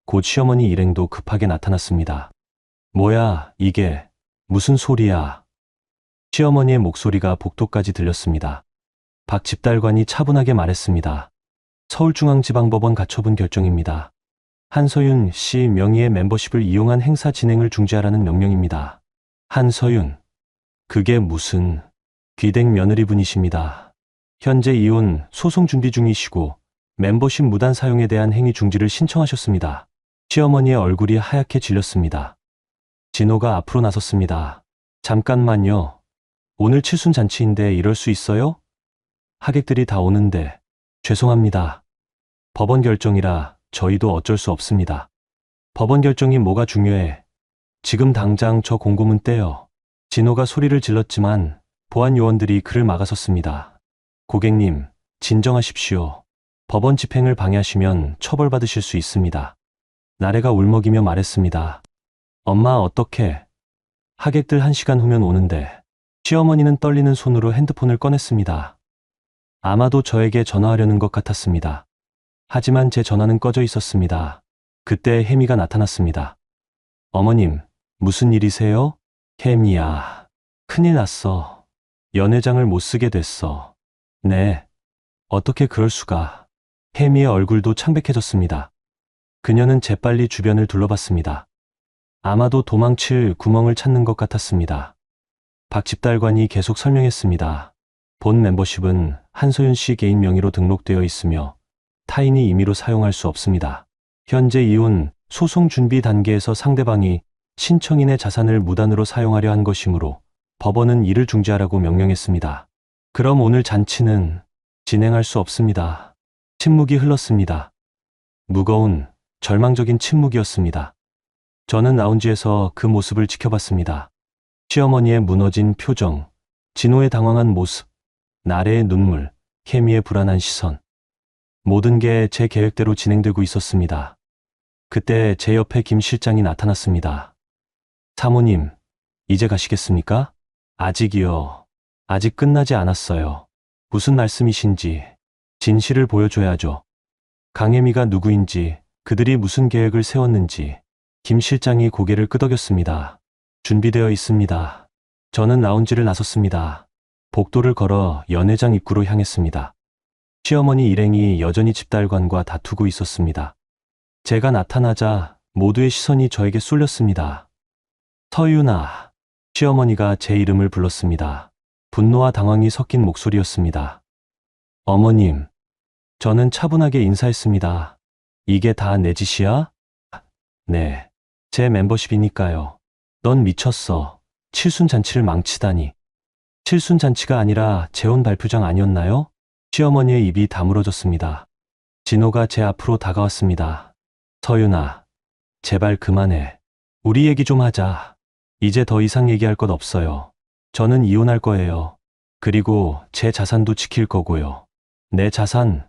곧 시어머니 일행도 급하게 나타났습니다. 뭐야, 이게 무슨 소리야? 시어머니의 목소리가 복도까지 들렸습니다. 박 집달관이 차분하게 말했습니다. 서울중앙지방법원 가처분 결정입니다. 한서윤 씨 명의의 멤버십을 이용한 행사 진행을 중지하라는 명령입니다. 한서윤, 그게 무슨 귀댁 며느리분이십니다. 현재 이혼 소송 준비 중이시고 멤버십 무단 사용에 대한 행위 중지를 신청하셨습니다. 시어머니의 얼굴이 하얗게 질렸습니다. 진호가 앞으로 나섰습니다. 잠깐만요. 오늘 칠순잔치인데 이럴 수 있어요? 하객들이 다 오는데 죄송합니다. 법원 결정이라 저희도 어쩔 수 없습니다. 법원 결정이 뭐가 중요해? 지금 당장 저 공고문 떼요. 진호가 소리를 질렀지만 보안 요원들이 그를 막아섰습니다. 고객님, 진정하십시오. 법원 집행을 방해하시면 처벌받으실 수 있습니다. 나래가 울먹이며 말했습니다. 엄마 어떡해? 하객들 1시간 후면 오는데. 시어머니는 떨리는 손으로 핸드폰을 꺼냈습니다. 아마도 저에게 전화하려는 것 같았습니다. 하지만 제 전화는 꺼져 있었습니다. 그때 혜미가 나타났습니다. 어머님, 무슨 일이세요? 혜미야, 큰일 났어. 연회장을 못 쓰게 됐어. 네, 어떻게 그럴 수가. 혜미의 얼굴도 창백해졌습니다. 그녀는 재빨리 주변을 둘러봤습니다. 아마도 도망칠 구멍을 찾는 것 같았습니다. 박 집달관이 계속 설명했습니다. 본 멤버십은 한소윤 씨 개인 명의로 등록되어 있으며 타인이 임의로 사용할 수 없습니다. 현재 이혼 소송 준비 단계에서 상대방이 신청인의 자산을 무단으로 사용하려 한 것이므로 법원은 이를 중지하라고 명령했습니다. 그럼 오늘 잔치는 진행할 수 없습니다. 침묵이 흘렀습니다. 무거운 절망적인 침묵이었습니다. 저는 라운지에서 그 모습을 지켜봤습니다. 시어머니의 무너진 표정, 진호의 당황한 모습, 나래의 눈물, 혜미의 불안한 시선. 모든 게 제 계획대로 진행되고 있었습니다. 그때 제 옆에 김 실장이 나타났습니다. 사모님, 이제 가시겠습니까? 아직이요. 아직 끝나지 않았어요. 무슨 말씀이신지 진실을 보여줘야죠. 강혜미가 누구인지, 그들이 무슨 계획을 세웠는지. 김 실장이 고개를 끄덕였습니다. 준비되어 있습니다. 저는 라운지를 나섰습니다. 복도를 걸어 연회장 입구로 향했습니다. 시어머니 일행이 여전히 집달관과 다투고 있었습니다. 제가 나타나자 모두의 시선이 저에게 쏠렸습니다. 서윤아, 시어머니가 제 이름을 불렀습니다. 분노와 당황이 섞인 목소리였습니다. 어머님, 저는 차분하게 인사했습니다. 이게 다 내 짓이야? 네, 제 멤버십이니까요. 넌 미쳤어. 칠순잔치를 망치다니. 칠순잔치가 아니라 재혼 발표장 아니었나요? 시어머니의 입이 다물어졌습니다. 진호가 제 앞으로 다가왔습니다. 서윤아, 제발 그만해. 우리 얘기 좀 하자. 이제 더 이상 얘기할 것 없어요. 저는 이혼할 거예요. 그리고 제 자산도 지킬 거고요. 내 자산,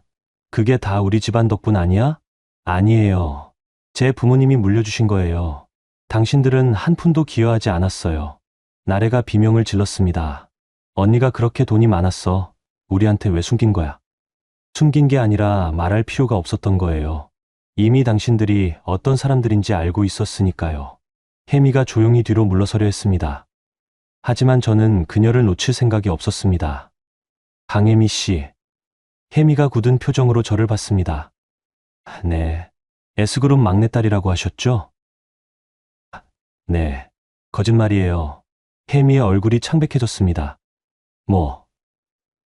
그게 다 우리 집안 덕분 아니야? 아니에요. 제 부모님이 물려주신 거예요. 당신들은 한 푼도 기여하지 않았어요. 나래가 비명을 질렀습니다. 언니가 그렇게 돈이 많았어. 우리한테 왜 숨긴 거야? 숨긴 게 아니라 말할 필요가 없었던 거예요. 이미 당신들이 어떤 사람들인지 알고 있었으니까요. 혜미가 조용히 뒤로 물러서려 했습니다. 하지만 저는 그녀를 놓칠 생각이 없었습니다. 강혜미 씨. 혜미가 굳은 표정으로 저를 봤습니다. 네. S그룹 막내딸이라고 하셨죠? 네. 거짓말이에요. 혜미의 얼굴이 창백해졌습니다.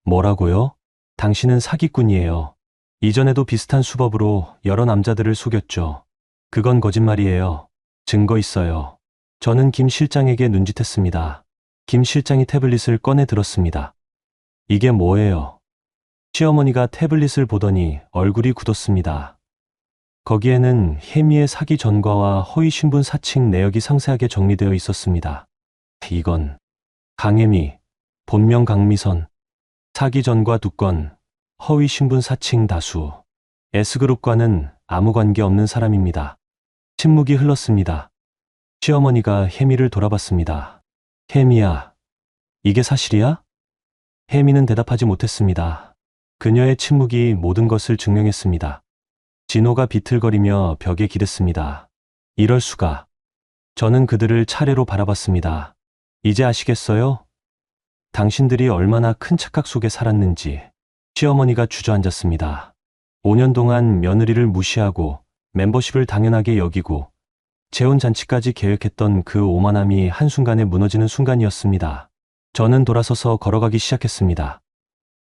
뭐라고요? 당신은 사기꾼이에요. 이전에도 비슷한 수법으로 여러 남자들을 속였죠. 그건 거짓말이에요. 증거 있어요. 저는 김 실장에게 눈짓했습니다. 김 실장이 태블릿을 꺼내 들었습니다. 이게 뭐예요? 시어머니가 태블릿을 보더니 얼굴이 굳었습니다. 거기에는 혜미의 사기 전과와 허위 신분 사칭 내역이 상세하게 정리되어 있었습니다. 이건 강혜미, 본명 강미선, 사기 전과 2건, 허위 신분 사칭 다수. S그룹과는 아무 관계 없는 사람입니다. 침묵이 흘렀습니다. 시어머니가 혜미를 돌아봤습니다. 혜미야, 이게 사실이야? 혜미는 대답하지 못했습니다. 그녀의 침묵이 모든 것을 증명했습니다. 진호가 비틀거리며 벽에 기댔습니다. 이럴 수가. 저는 그들을 차례로 바라봤습니다. 이제 아시겠어요? 당신들이 얼마나 큰 착각 속에 살았는지. 시어머니가 주저앉았습니다. 5년 동안 며느리를 무시하고 멤버십을 당연하게 여기고 재혼 잔치까지 계획했던 그 오만함이 한순간에 무너지는 순간이었습니다. 저는 돌아서서 걸어가기 시작했습니다.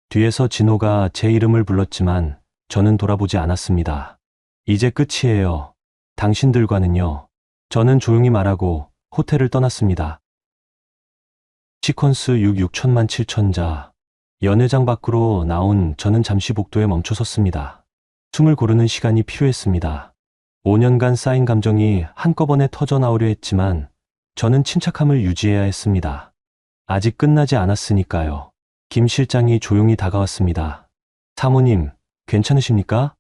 뒤에서 진호가 제 이름을 불렀지만 저는 돌아보지 않았습니다. 이제 끝이에요. 당신들과는요. 저는 조용히 말하고 호텔을 떠났습니다. 시퀀스 6천만 7천자. 연회장 밖으로 나온 저는 잠시 복도에 멈춰 섰습니다. 숨을 고르는 시간이 필요했습니다. 5년간 쌓인 감정이 한꺼번에 터져 나오려 했지만 저는 침착함을 유지해야 했습니다. 아직 끝나지 않았으니까요. 김 실장이 조용히 다가왔습니다. 사모님, 괜찮으십니까?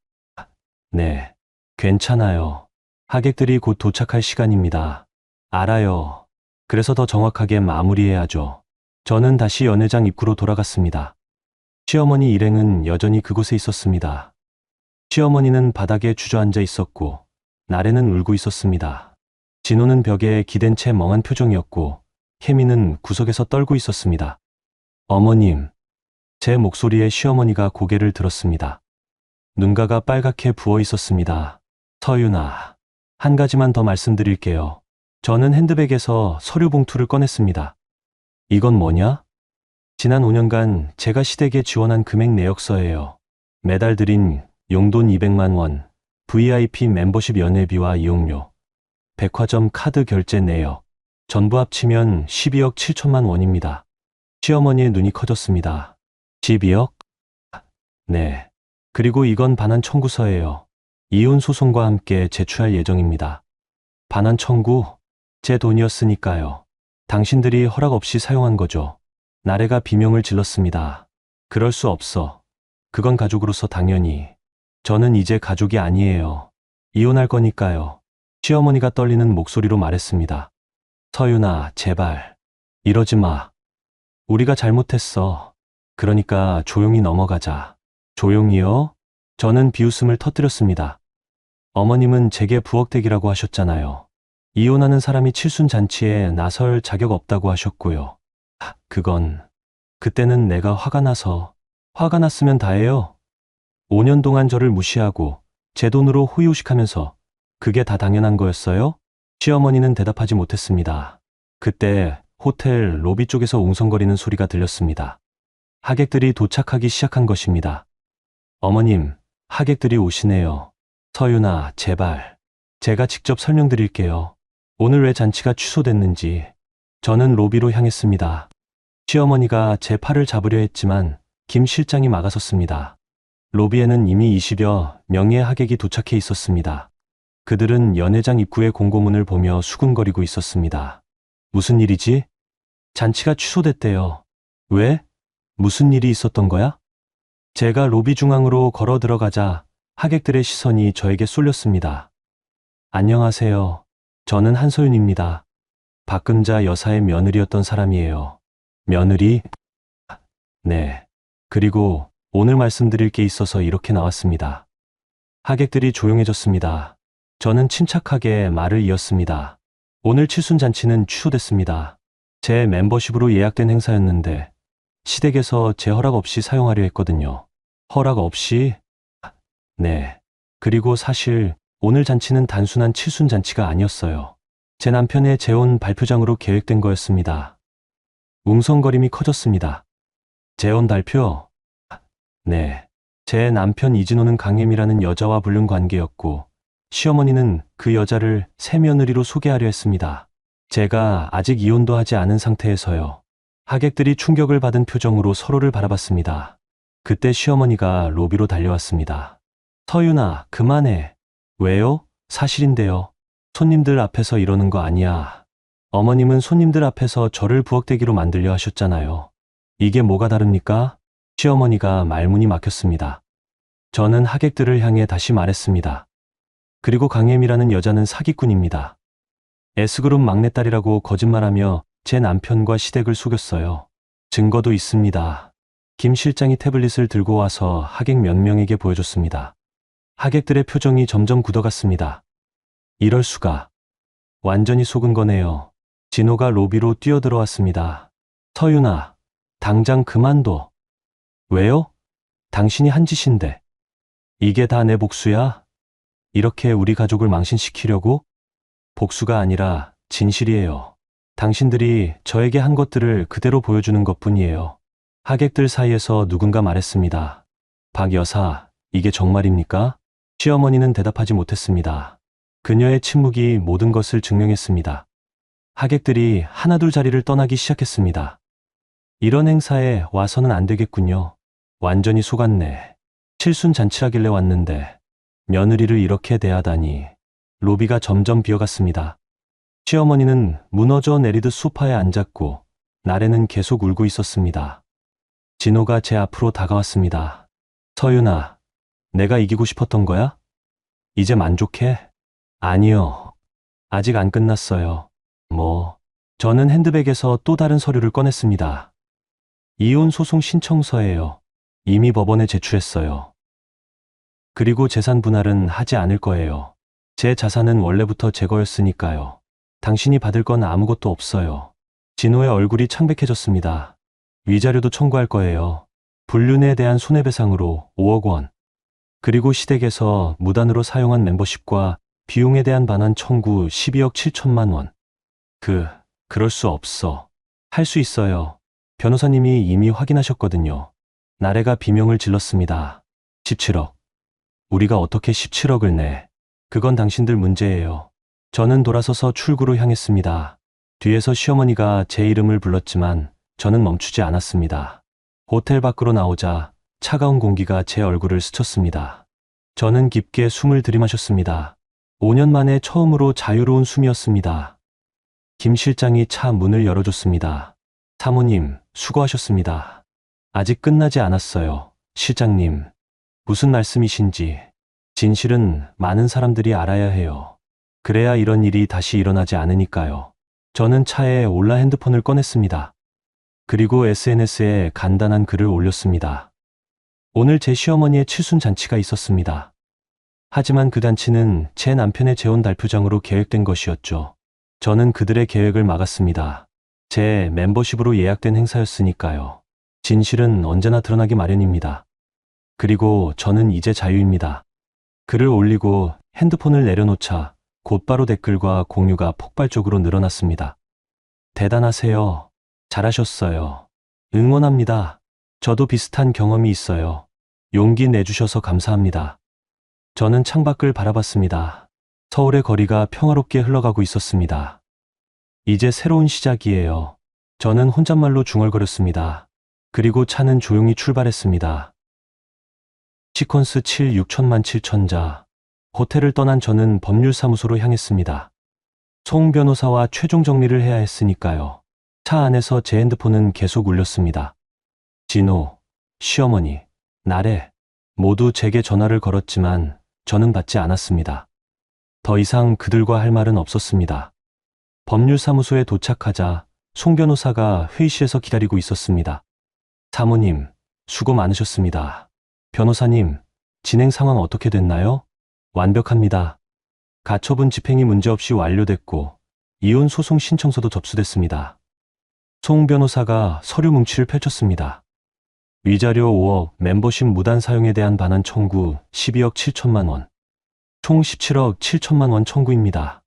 네, 괜찮아요. 하객들이 곧 도착할 시간입니다. 알아요. 그래서 더 정확하게 마무리해야죠. 저는 다시 연회장 입구로 돌아갔습니다. 시어머니 일행은 여전히 그곳에 있었습니다. 시어머니는 바닥에 주저앉아 있었고 나래는 울고 있었습니다. 진호는 벽에 기댄 채 멍한 표정이었고 혜미는 구석에서 떨고 있었습니다. 어머님, 제 목소리에 시어머니가 고개를 들었습니다. 눈가가 빨갛게 부어 있었습니다. 서윤아, 한 가지만 더 말씀드릴게요. 저는 핸드백에서 서류 봉투를 꺼냈습니다. 이건 뭐냐? 지난 5년간 제가 시댁에 지원한 금액 내역서예요. 매달 드린 용돈 200만 원, VIP 멤버십 연회비와 이용료, 백화점 카드 결제 내역, 전부 합치면 12억 7천만 원입니다. 시어머니의 눈이 커졌습니다. 12억? 네. 그리고 이건 반환 청구서예요. 이혼 소송과 함께 제출할 예정입니다. 반환 청구? 제 돈이었으니까요. 당신들이 허락 없이 사용한 거죠. 나래가 비명을 질렀습니다. 그럴 수 없어. 그건 가족으로서 당연히. 저는 이제 가족이 아니에요. 이혼할 거니까요. 시어머니가 떨리는 목소리로 말했습니다. 서윤아, 제발. 이러지 마. 우리가 잘못했어. 그러니까 조용히 넘어가자. 조용히요? 저는 비웃음을 터뜨렸습니다. 어머님은 제게 부엌대기라고 하셨잖아요. 이혼하는 사람이 칠순잔치에 나설 자격 없다고 하셨고요. 그때는 내가 화가 나서. 화가 났으면 다해요. 5년 동안 저를 무시하고 제 돈으로 호의호식하면서 그게 다 당연한 거였어요? 시어머니는 대답하지 못했습니다. 그때 호텔 로비 쪽에서 웅성거리는 소리가 들렸습니다. 하객들이 도착하기 시작한 것입니다. 어머님, 하객들이 오시네요. 서윤아, 제발. 제가 직접 설명드릴게요. 오늘 왜 잔치가 취소됐는지. 저는 로비로 향했습니다. 시어머니가 제 팔을 잡으려 했지만 김 실장이 막아섰습니다. 로비에는 이미 20여 명의 하객이 도착해 있었습니다. 그들은 연회장 입구의 공고문을 보며 수군거리고 있었습니다. 무슨 일이지? 잔치가 취소됐대요. 왜? 무슨 일이 있었던 거야? 제가 로비 중앙으로 걸어 들어가자 하객들의 시선이 저에게 쏠렸습니다. 안녕하세요. 저는 한소윤입니다. 박금자 여사의 며느리였던 사람이에요. 며느리? 네. 그리고 오늘 말씀드릴 게 있어서 이렇게 나왔습니다. 하객들이 조용해졌습니다. 저는 침착하게 말을 이었습니다. 오늘 칠순잔치는 취소됐습니다. 제 멤버십으로 예약된 행사였는데 시댁에서 제 허락 없이 사용하려 했거든요. 허락 없이? 네. 그리고 사실 오늘 잔치는 단순한 칠순잔치가 아니었어요. 제 남편의 재혼 발표장으로 계획된 거였습니다. 웅성거림이 커졌습니다. 재혼 발표? 네. 제 남편 이진호는 강혜미라는 여자와 불륜 관계였고 시어머니는 그 여자를 새며느리로 소개하려 했습니다. 제가 아직 이혼도 하지 않은 상태에서요. 하객들이 충격을 받은 표정으로 서로를 바라봤습니다. 그때 시어머니가 로비로 달려왔습니다. 서윤아, 그만해. 왜요? 사실인데요. 손님들 앞에서 이러는 거 아니야. 어머님은 손님들 앞에서 저를 부엌대기로 만들려 하셨잖아요. 이게 뭐가 다릅니까? 시어머니가 말문이 막혔습니다. 저는 하객들을 향해 다시 말했습니다. 그리고 강혜미라는 여자는 사기꾼입니다. S그룹 막내딸이라고 거짓말하며 제 남편과 시댁을 속였어요. 증거도 있습니다. 김 실장이 태블릿을 들고 와서 하객 몇 명에게 보여줬습니다. 하객들의 표정이 점점 굳어갔습니다. 이럴 수가. 완전히 속은 거네요. 진호가 로비로 뛰어들어왔습니다. 서윤아, 당장 그만둬. 왜요? 당신이 한 짓인데. 이게 다 내 복수야? 이렇게 우리 가족을 망신시키려고? 복수가 아니라 진실이에요. 당신들이 저에게 한 것들을 그대로 보여주는 것뿐이에요. 하객들 사이에서 누군가 말했습니다. 박 여사, 이게 정말입니까? 시어머니는 대답하지 못했습니다. 그녀의 침묵이 모든 것을 증명했습니다. 하객들이 하나둘 자리를 떠나기 시작했습니다. 이런 행사에 와서는 안 되겠군요. 완전히 속았네. 칠순잔치라길래 왔는데 며느리를 이렇게 대하다니. 로비가 점점 비어갔습니다. 시어머니는 무너져 내리듯 소파에 앉았고 나래는 계속 울고 있었습니다. 진호가 제 앞으로 다가왔습니다. 서윤아, 내가 이기고 싶었던 거야? 이제 만족해? 아니요. 아직 안 끝났어요. 저는 핸드백에서 또 다른 서류를 꺼냈습니다. 이혼 소송 신청서예요. 이미 법원에 제출했어요. 그리고 재산 분할은 하지 않을 거예요. 제 자산은 원래부터 제 거였으니까요. 당신이 받을 건 아무것도 없어요. 진호의 얼굴이 창백해졌습니다. 위자료도 청구할 거예요. 불륜에 대한 손해배상으로 5억 원. 그리고 시댁에서 무단으로 사용한 멤버십과 비용에 대한 반환 청구 12억 7천만 원. 그럴 수 없어. 할 수 있어요. 변호사님이 이미 확인하셨거든요. 나래가 비명을 질렀습니다. 17억. 우리가 어떻게 17억을 내? 그건 당신들 문제예요. 저는 돌아서서 출구로 향했습니다. 뒤에서 시어머니가 제 이름을 불렀지만 저는 멈추지 않았습니다. 호텔 밖으로 나오자 차가운 공기가 제 얼굴을 스쳤습니다. 저는 깊게 숨을 들이마셨습니다. 5년 만에 처음으로 자유로운 숨이었습니다. 김 실장이 차 문을 열어줬습니다. 사모님, 수고하셨습니다. 아직 끝나지 않았어요. 실장님, 무슨 말씀이신지. 진실은 많은 사람들이 알아야 해요. 그래야 이런 일이 다시 일어나지 않으니까요. 저는 차에 올라 핸드폰을 꺼냈습니다. 그리고 SNS에 간단한 글을 올렸습니다. 오늘 제 시어머니의 칠순잔치가 있었습니다. 하지만 그 잔치는 제 남편의 재혼 달표장으로 계획된 것이었죠. 저는 그들의 계획을 막았습니다. 제 멤버십으로 예약된 행사였으니까요. 진실은 언제나 드러나기 마련입니다. 그리고 저는 이제 자유입니다. 글을 올리고 핸드폰을 내려놓자 곧바로 댓글과 공유가 폭발적으로 늘어났습니다. 대단하세요. 잘하셨어요. 응원합니다. 저도 비슷한 경험이 있어요. 용기 내주셔서 감사합니다. 저는 창밖을 바라봤습니다. 서울의 거리가 평화롭게 흘러가고 있었습니다. 이제 새로운 시작이에요. 저는 혼잣말로 중얼거렸습니다. 그리고 차는 조용히 출발했습니다. 시퀀스 7 6천만 7천자. 호텔을 떠난 저는 법률사무소로 향했습니다. 송 변호사와 최종 정리를 해야 했으니까요. 차 안에서 제 핸드폰은 계속 울렸습니다. 진호, 시어머니, 나래 모두 제게 전화를 걸었지만 저는 받지 않았습니다. 더 이상 그들과 할 말은 없었습니다. 법률사무소에 도착하자 송 변호사가 회의실에서 기다리고 있었습니다. 사모님, 수고 많으셨습니다. 변호사님, 진행 상황 어떻게 됐나요? 완벽합니다. 가처분 집행이 문제없이 완료됐고 이혼 소송 신청서도 접수됐습니다. 송 변호사가 서류 뭉치를 펼쳤습니다. 위자료 5억, 멤버십 무단 사용에 대한 반환 청구 12억 7천만 원, 총 17억 7천만 원 청구입니다.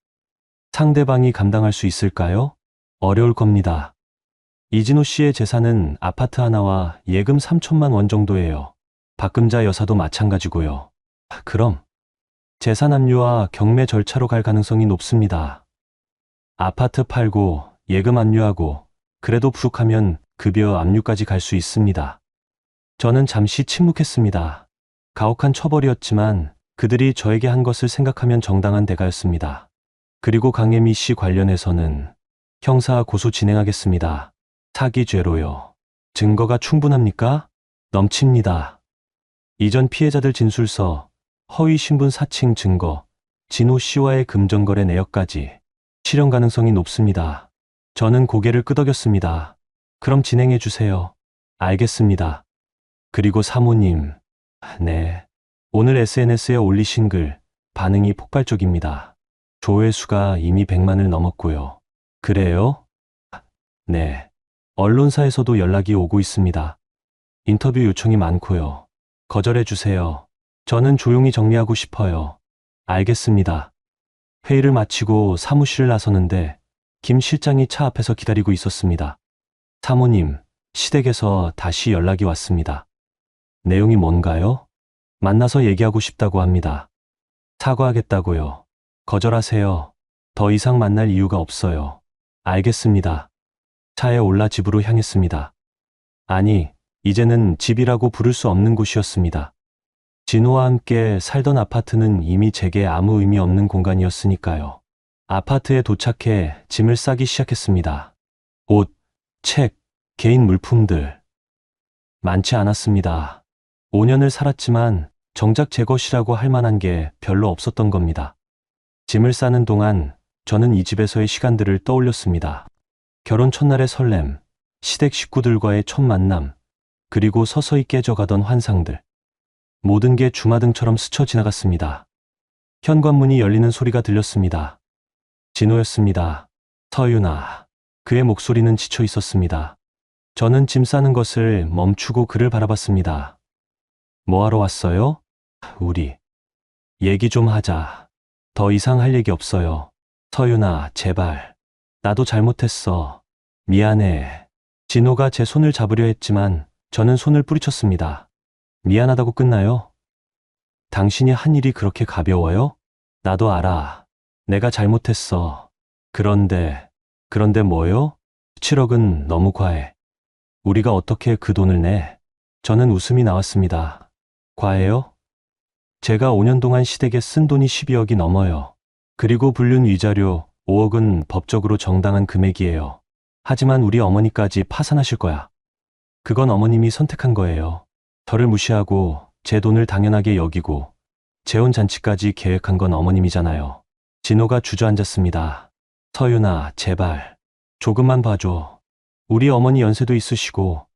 상대방이 감당할 수 있을까요? 어려울 겁니다. 이진호 씨의 재산은 아파트 하나와 예금 3천만 원 정도예요. 박금자 여사도 마찬가지고요. 그럼 재산 압류와 경매 절차로 갈 가능성이 높습니다. 아파트 팔고 예금 압류하고 그래도 부족하면 급여 압류까지 갈 수 있습니다. 저는 잠시 침묵했습니다. 가혹한 처벌이었지만 그들이 저에게 한 것을 생각하면 정당한 대가였습니다. 그리고 강혜미 씨 관련해서는 형사 고소 진행하겠습니다. 사기죄로요. 증거가 충분합니까? 넘칩니다. 이전 피해자들 진술서, 허위 신분 사칭 증거, 진호 씨와의 금전거래 내역까지 실현 가능성이 높습니다. 저는 고개를 끄덕였습니다. 그럼 진행해 주세요. 알겠습니다. 그리고 사모님, 네. 오늘 SNS에 올리신 글, 반응이 폭발적입니다. 조회수가 이미 100만을 넘었고요. 그래요? 네. 언론사에서도 연락이 오고 있습니다. 인터뷰 요청이 많고요. 거절해 주세요. 저는 조용히 정리하고 싶어요. 알겠습니다. 회의를 마치고 사무실을 나서는데 김 실장이 차 앞에서 기다리고 있었습니다. 사모님, 시댁에서 다시 연락이 왔습니다. 내용이 뭔가요? 만나서 얘기하고 싶다고 합니다. 사과하겠다고요. 거절하세요. 더 이상 만날 이유가 없어요. 알겠습니다. 차에 올라 집으로 향했습니다. 아니, 이제는 집이라고 부를 수 없는 곳이었습니다. 진호와 함께 살던 아파트는 이미 제게 아무 의미 없는 공간이었으니까요. 아파트에 도착해 짐을 싸기 시작했습니다. 옷, 책, 개인 물품들. 많지 않았습니다. 5년을 살았지만 정작 제 것이라고 할 만한 게 별로 없었던 겁니다. 짐을 싸는 동안 저는 이 집에서의 시간들을 떠올렸습니다. 결혼 첫날의 설렘, 시댁 식구들과의 첫 만남, 그리고 서서히 깨져가던 환상들. 모든 게 주마등처럼 스쳐 지나갔습니다. 현관문이 열리는 소리가 들렸습니다. 진호였습니다. 서윤아. 그의 목소리는 지쳐 있었습니다. 저는 짐 싸는 것을 멈추고 그를 바라봤습니다. 뭐하러 왔어요? 우리. 얘기 좀 하자. 더 이상 할 얘기 없어요. 서윤아, 제발. 나도 잘못했어. 미안해. 진호가 제 손을 잡으려 했지만 저는 손을 뿌리쳤습니다. 미안하다고 끝나요? 당신이 한 일이 그렇게 가벼워요? 나도 알아. 내가 잘못했어. 그런데 뭐요? 7억은 너무 과해. 우리가 어떻게 그 돈을 내? 저는 웃음이 나왔습니다. 과해요? 제가 5년 동안 시댁에 쓴 돈이 12억이 넘어요. 그리고 불륜 위자료 5억은 법적으로 정당한 금액이에요. 하지만 우리 어머니까지 파산하실 거야. 그건 어머님이 선택한 거예요. 저를 무시하고 제 돈을 당연하게 여기고 재혼 잔치까지 계획한 건 어머님이잖아요. 진호가 주저앉았습니다. 서윤아, 제발. 조금만 봐줘. 우리 어머니 연세도 있으시고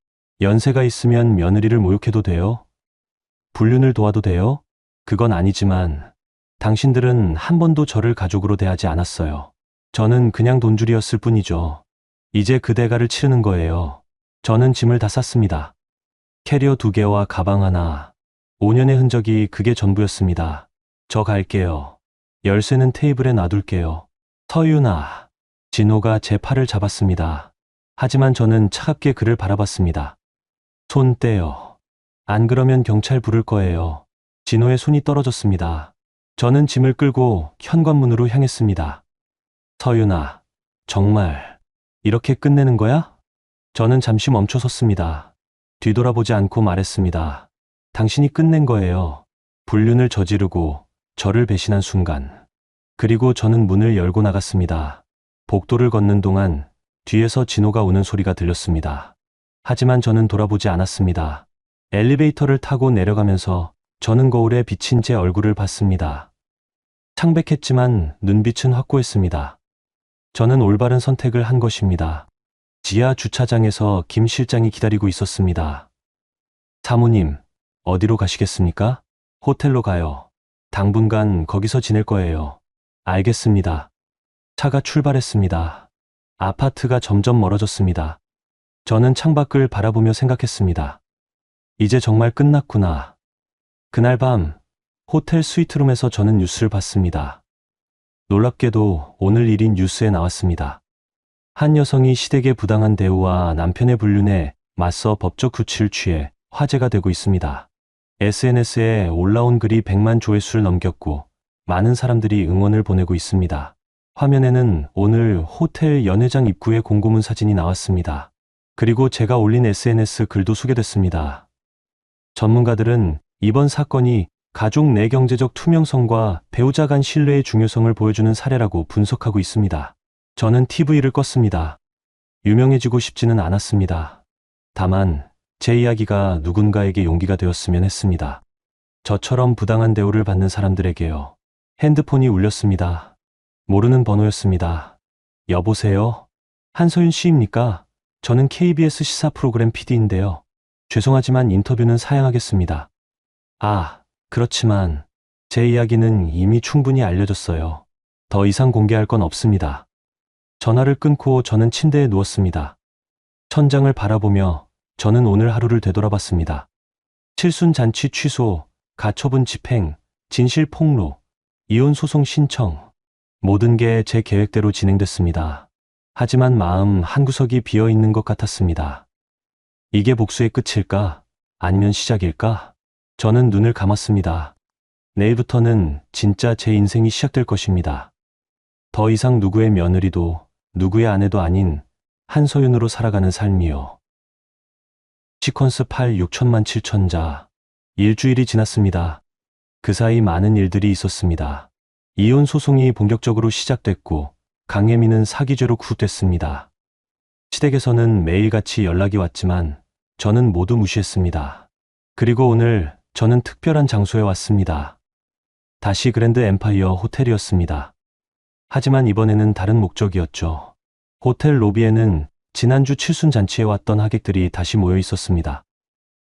연세가 있으면 며느리를 모욕해도 돼요? 불륜을 도와도 돼요? 그건 아니지만 당신들은 한 번도 저를 가족으로 대하지 않았어요. 저는 그냥 돈줄이었을 뿐이죠. 이제 그 대가를 치르는 거예요. 저는 짐을 다 쌌습니다. 캐리어 2개와 가방 하나. 5년의 흔적이 그게 전부였습니다. 저 갈게요. 열쇠는 테이블에 놔둘게요. 서윤아. 진호가 제 팔을 잡았습니다. 하지만 저는 차갑게 그를 바라봤습니다. 손 떼요. 안 그러면 경찰 부를 거예요. 진호의 손이 떨어졌습니다. 저는 짐을 끌고 현관문으로 향했습니다. 서윤아, 정말 이렇게 끝내는 거야? 저는 잠시 멈춰 섰습니다. 뒤돌아보지 않고 말했습니다. 당신이 끝낸 거예요. 불륜을 저지르고 저를 배신한 순간. 그리고 저는 문을 열고 나갔습니다. 복도를 걷는 동안 뒤에서 진호가 우는 소리가 들렸습니다. 하지만 저는 돌아보지 않았습니다. 엘리베이터를 타고 내려가면서 저는 거울에 비친 제 얼굴을 봤습니다. 창백했지만 눈빛은 확고했습니다. 저는 올바른 선택을 한 것입니다. 지하 주차장에서 김 실장이 기다리고 있었습니다. 사모님, 어디로 가시겠습니까? 호텔로 가요. 당분간 거기서 지낼 거예요. 알겠습니다. 차가 출발했습니다. 아파트가 점점 멀어졌습니다. 저는 창밖을 바라보며 생각했습니다. 이제 정말 끝났구나. 그날 밤 호텔 스위트룸에서 저는 뉴스를 봤습니다. 놀랍게도 오늘 일인 뉴스에 나왔습니다. 한 여성이 시댁의 부당한 대우와 남편의 불륜에 맞서 법적 조치를 취해 화제가 되고 있습니다. SNS에 올라온 글이 100만 조회수를 넘겼고 많은 사람들이 응원을 보내고 있습니다. 화면에는 오늘 호텔 연회장 입구의 공고문 사진이 나왔습니다. 그리고 제가 올린 SNS 글도 소개됐습니다. 전문가들은 이번 사건이 가족 내 경제적 투명성과 배우자 간 신뢰의 중요성을 보여주는 사례라고 분석하고 있습니다. 저는 TV를 껐습니다. 유명해지고 싶지는 않았습니다. 다만 제 이야기가 누군가에게 용기가 되었으면 했습니다. 저처럼 부당한 대우를 받는 사람들에게요. 핸드폰이 울렸습니다. 모르는 번호였습니다. 여보세요? 한서윤 씨입니까? 저는 KBS 시사 프로그램 PD인데요. 죄송하지만 인터뷰는 사양하겠습니다. 아, 그렇지만 제 이야기는 이미 충분히 알려졌어요. 더 이상 공개할 건 없습니다. 전화를 끊고 저는 침대에 누웠습니다. 천장을 바라보며 저는 오늘 하루를 되돌아봤습니다. 칠순잔치 취소, 가처분 집행, 진실 폭로, 이혼 소송 신청. 모든 게 제 계획대로 진행됐습니다. 하지만 마음 한구석이 비어 있는 것 같았습니다. 이게 복수의 끝일까? 아니면 시작일까? 저는 눈을 감았습니다. 내일부터는 진짜 제 인생이 시작될 것입니다. 더 이상 누구의 며느리도 누구의 아내도 아닌 한서윤으로 살아가는 삶이요. 시퀀스 8 6천만 7천자. 일주일이 지났습니다. 그 사이 많은 일들이 있었습니다. 이혼 소송이 본격적으로 시작됐고 강혜미는 사기죄로 구속됐습니다. 시댁에서는 매일같이 연락이 왔지만 저는 모두 무시했습니다. 그리고 오늘 저는 특별한 장소에 왔습니다. 다시 그랜드 엠파이어 호텔이었습니다. 하지만 이번에는 다른 목적이었죠. 호텔 로비에는 지난주 칠순잔치에 왔던 하객들이 다시 모여 있었습니다.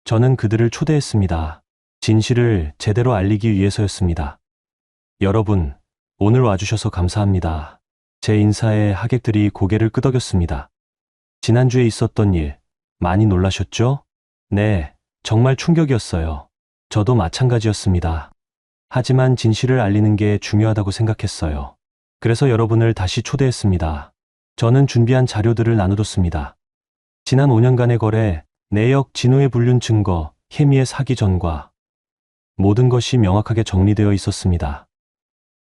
저는 그들을 초대했습니다. 진실을 제대로 알리기 위해서였습니다. 여러분, 오늘 와주셔서 감사합니다. 제 인사에 하객들이 고개를 끄덕였습니다. 지난주에 있었던 일, 많이 놀라셨죠? 네, 정말 충격이었어요. 저도 마찬가지였습니다. 하지만 진실을 알리는 게 중요하다고 생각했어요. 그래서 여러분을 다시 초대했습니다. 저는 준비한 자료들을 나눠줬습니다. 지난 5년간의 거래, 내역 진호의 불륜 증거, 혜미의 사기 전과 모든 것이 명확하게 정리되어 있었습니다.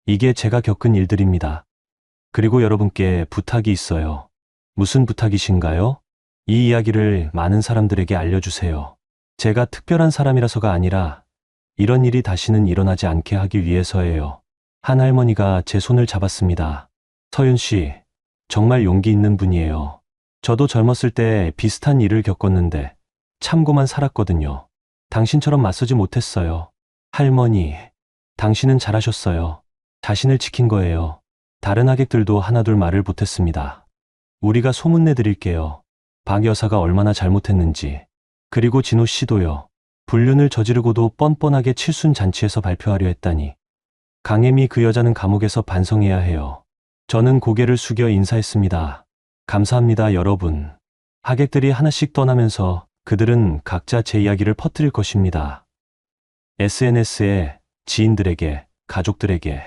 이게 제가 겪은 일들입니다. 그리고 여러분께 부탁이 있어요. 무슨 부탁이신가요? 이 이야기를 많은 사람들에게 알려주세요. 제가 특별한 사람이라서가 아니라 이런 일이 다시는 일어나지 않게 하기 위해서예요. 한 할머니가 제 손을 잡았습니다. 서윤 씨, 정말 용기 있는 분이에요. 저도 젊었을 때 비슷한 일을 겪었는데 참고만 살았거든요. 당신처럼 맞서지 못했어요. 할머니, 당신은 잘하셨어요. 자신을 지킨 거예요. 다른 하객들도 하나둘 말을 보탰습니다. 우리가 소문내드릴게요. 박 여사가 얼마나 잘못했는지. 그리고 진호 씨도요. 불륜을 저지르고도 뻔뻔하게 칠순잔치에서 발표하려 했다니. 강혜미 그 여자는 감옥에서 반성해야 해요. 저는 고개를 숙여 인사했습니다. 감사합니다, 여러분. 하객들이 하나씩 떠나면서 그들은 각자 제 이야기를 퍼뜨릴 것입니다. SNS에, 지인들에게, 가족들에게,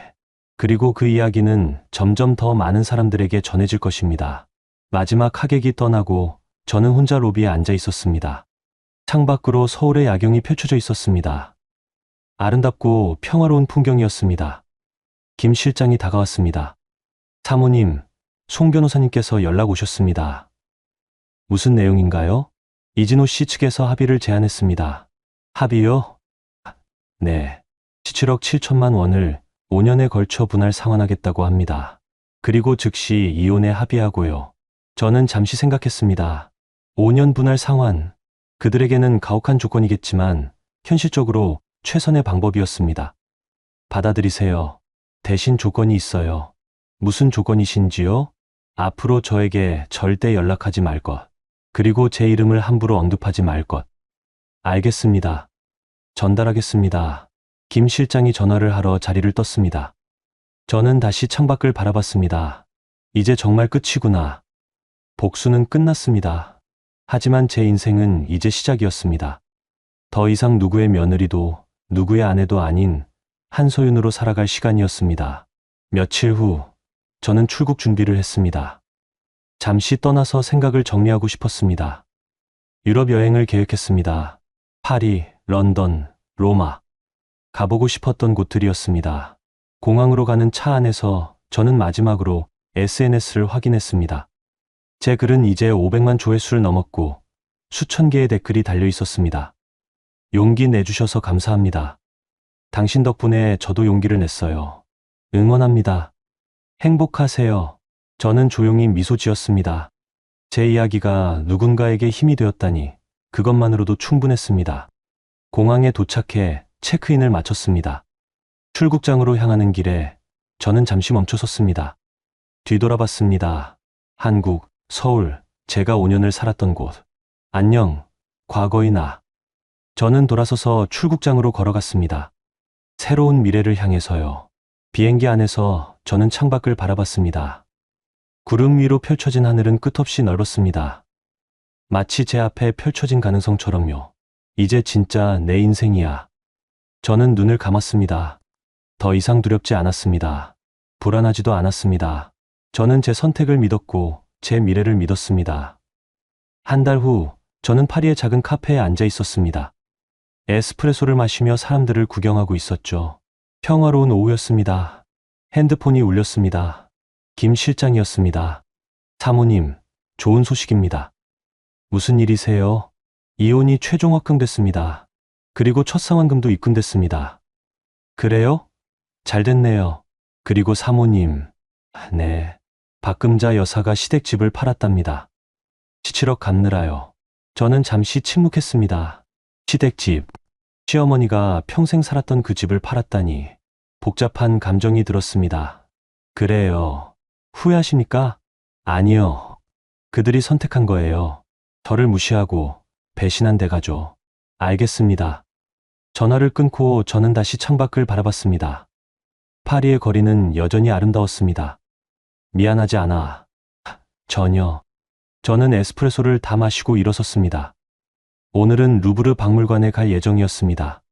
그리고 그 이야기는 점점 더 많은 사람들에게 전해질 것입니다. 마지막 하객이 떠나고 저는 혼자 로비에 앉아 있었습니다. 창밖으로 서울의 야경이 펼쳐져 있었습니다. 아름답고 평화로운 풍경이었습니다. 김 실장이 다가왔습니다. 사모님, 송 변호사님께서 연락 오셨습니다. 무슨 내용인가요? 이진호 씨 측에서 합의를 제안했습니다. 합의요? 네. 17억 7천만 원을 5년에 걸쳐 분할 상환하겠다고 합니다. 그리고 즉시 이혼에 합의하고요. 저는 잠시 생각했습니다. 5년 분할 상환. 그들에게는 가혹한 조건이겠지만 현실적으로 최선의 방법이었습니다. 받아들이세요. 대신 조건이 있어요. 무슨 조건이신지요? 앞으로 저에게 절대 연락하지 말 것. 그리고 제 이름을 함부로 언급하지 말 것. 알겠습니다. 전달하겠습니다. 김 실장이 전화를 하러 자리를 떴습니다. 저는 다시 창밖을 바라봤습니다. 이제 정말 끝이구나. 복수는 끝났습니다. 하지만 제 인생은 이제 시작이었습니다. 더 이상 누구의 며느리도 누구의 아내도 아닌 한서윤으로 살아갈 시간이었습니다. 며칠 후 저는 출국 준비를 했습니다. 잠시 떠나서 생각을 정리하고 싶었습니다. 유럽 여행을 계획했습니다. 파리, 런던, 로마. 가보고 싶었던 곳들이었습니다. 공항으로 가는 차 안에서 저는 마지막으로 SNS를 확인했습니다. 제 글은 이제 500만 조회수를 넘었고 수천 개의 댓글이 달려 있었습니다. 용기 내주셔서 감사합니다. 당신 덕분에 저도 용기를 냈어요. 응원합니다. 행복하세요. 저는 조용히 미소 지었습니다. 제 이야기가 누군가에게 힘이 되었다니 그것만으로도 충분했습니다. 공항에 도착해 체크인을 마쳤습니다. 출국장으로 향하는 길에 저는 잠시 멈춰섰습니다. 뒤돌아봤습니다. 한국, 서울, 제가 5년을 살았던 곳. 안녕, 과거의 나. 저는 돌아서서 출국장으로 걸어갔습니다. 새로운 미래를 향해서요. 비행기 안에서 저는 창밖을 바라봤습니다. 구름 위로 펼쳐진 하늘은 끝없이 넓었습니다. 마치 제 앞에 펼쳐진 가능성처럼요. 이제 진짜 내 인생이야. 저는 눈을 감았습니다. 더 이상 두렵지 않았습니다. 불안하지도 않았습니다. 저는 제 선택을 믿었고 제 미래를 믿었습니다. 한 달 후, 저는 파리의 작은 카페에 앉아 있었습니다. 에스프레소를 마시며 사람들을 구경하고 있었죠. 평화로운 오후였습니다. 핸드폰이 울렸습니다. 김 실장이었습니다. 사모님, 좋은 소식입니다. 무슨 일이세요? 이혼이 최종 확정됐습니다. 그리고 첫 상환금도 입금됐습니다. 그래요? 잘 됐네요. 그리고 사모님, 네, 박금자 여사가 시댁집을 팔았답니다. 17억 갚느라요. 저는 잠시 침묵했습니다. 시댁집. 시어머니가 평생 살았던 그 집을 팔았다니 복잡한 감정이 들었습니다. 그래요. 후회하십니까? 아니요. 그들이 선택한 거예요. 저를 무시하고 배신한 대가죠. 알겠습니다. 전화를 끊고 저는 다시 창밖을 바라봤습니다. 파리의 거리는 여전히 아름다웠습니다. 미안하지 않아. 전혀. 저는 에스프레소를 다 마시고 일어섰습니다. 오늘은 루브르 박물관에 갈 예정이었습니다.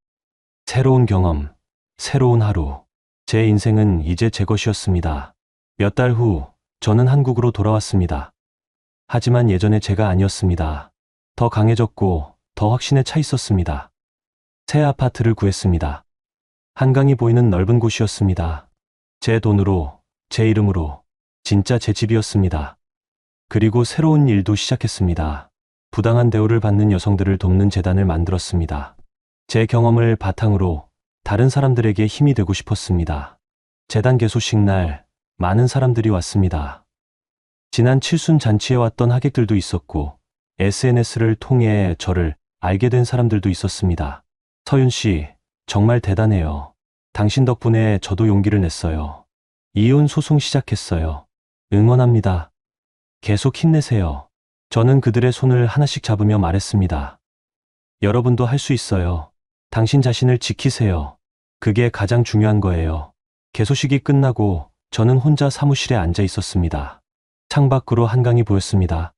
새로운 경험, 새로운 하루. 제 인생은 이제 제 것이었습니다. 몇 달 후, 저는 한국으로 돌아왔습니다. 하지만 예전의 제가 아니었습니다. 더 강해졌고, 더 확신에 차 있었습니다. 새 아파트를 구했습니다. 한강이 보이는 넓은 곳이었습니다. 제 돈으로, 제 이름으로, 진짜 제 집이었습니다. 그리고 새로운 일도 시작했습니다. 부당한 대우를 받는 여성들을 돕는 재단을 만들었습니다. 제 경험을 바탕으로 다른 사람들에게 힘이 되고 싶었습니다. 재단 개소식 날 많은 사람들이 왔습니다. 지난 칠순 잔치에 왔던 하객들도 있었고 SNS를 통해 저를 알게 된 사람들도 있었습니다. 서윤 씨, 정말 대단해요. 당신 덕분에 저도 용기를 냈어요. 이혼 소송 시작했어요. 응원합니다. 계속 힘내세요. 저는 그들의 손을 하나씩 잡으며 말했습니다. 여러분도 할 수 있어요. 당신 자신을 지키세요. 그게 가장 중요한 거예요. 개소식이 끝나고 저는 혼자 사무실에 앉아 있었습니다. 창밖으로 한강이 보였습니다.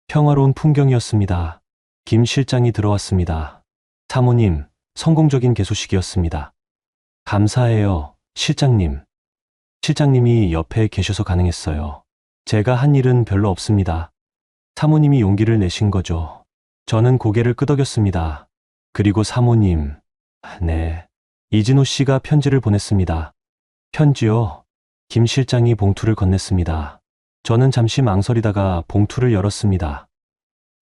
평화로운 풍경이었습니다. 김 실장이 들어왔습니다. 사모님, 성공적인 개소식이었습니다. 감사해요, 실장님. 실장님이 옆에 계셔서 가능했어요. 제가 한 일은 별로 없습니다. 사모님이 용기를 내신 거죠. 저는 고개를 끄덕였습니다. 그리고 사모님, 네. 이진호 씨가 편지를 보냈습니다. 편지요? 김 실장이 봉투를 건넸습니다. 저는 잠시 망설이다가 봉투를 열었습니다.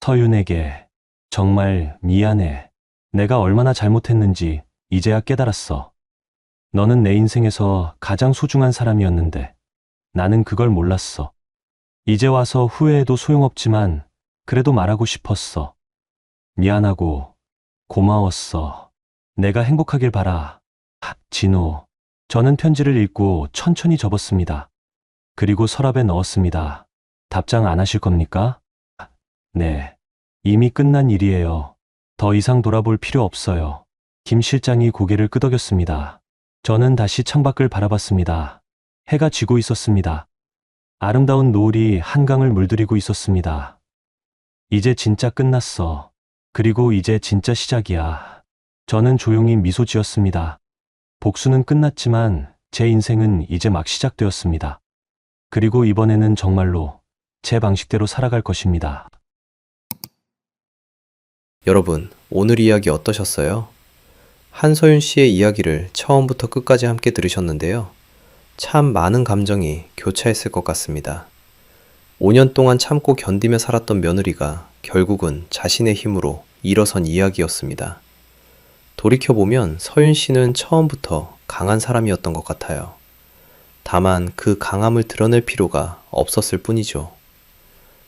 서윤에게, 정말 미안해. 내가 얼마나 잘못했는지 이제야 깨달았어. 너는 내 인생에서 가장 소중한 사람이었는데 나는 그걸 몰랐어. 이제 와서 후회해도 소용없지만 그래도 말하고 싶었어. 미안하고 고마웠어. 내가 행복하길 바라. 진호. 저는 편지를 읽고 천천히 접었습니다. 그리고 서랍에 넣었습니다. 답장 안 하실 겁니까? 네. 이미 끝난 일이에요. 더 이상 돌아볼 필요 없어요. 김 실장이 고개를 끄덕였습니다. 저는 다시 창밖을 바라봤습니다. 해가 지고 있었습니다. 아름다운 노을이 한강을 물들이고 있었습니다. 이제 진짜 끝났어. 그리고 이제 진짜 시작이야. 저는 조용히 미소 지었습니다. 복수는 끝났지만 제 인생은 이제 막 시작되었습니다. 그리고 이번에는 정말로 제 방식대로 살아갈 것입니다. 여러분, 오늘 이야기 어떠셨어요? 한서윤 씨의 이야기를 처음부터 끝까지 함께 들으셨는데요. 참 많은 감정이 교차했을 것 같습니다. 5년 동안 참고 견디며 살았던 며느리가 결국은 자신의 힘으로 일어선 이야기였습니다. 돌이켜보면 서윤 씨는 처음부터 강한 사람이었던 것 같아요. 다만 그 강함을 드러낼 필요가 없었을 뿐이죠.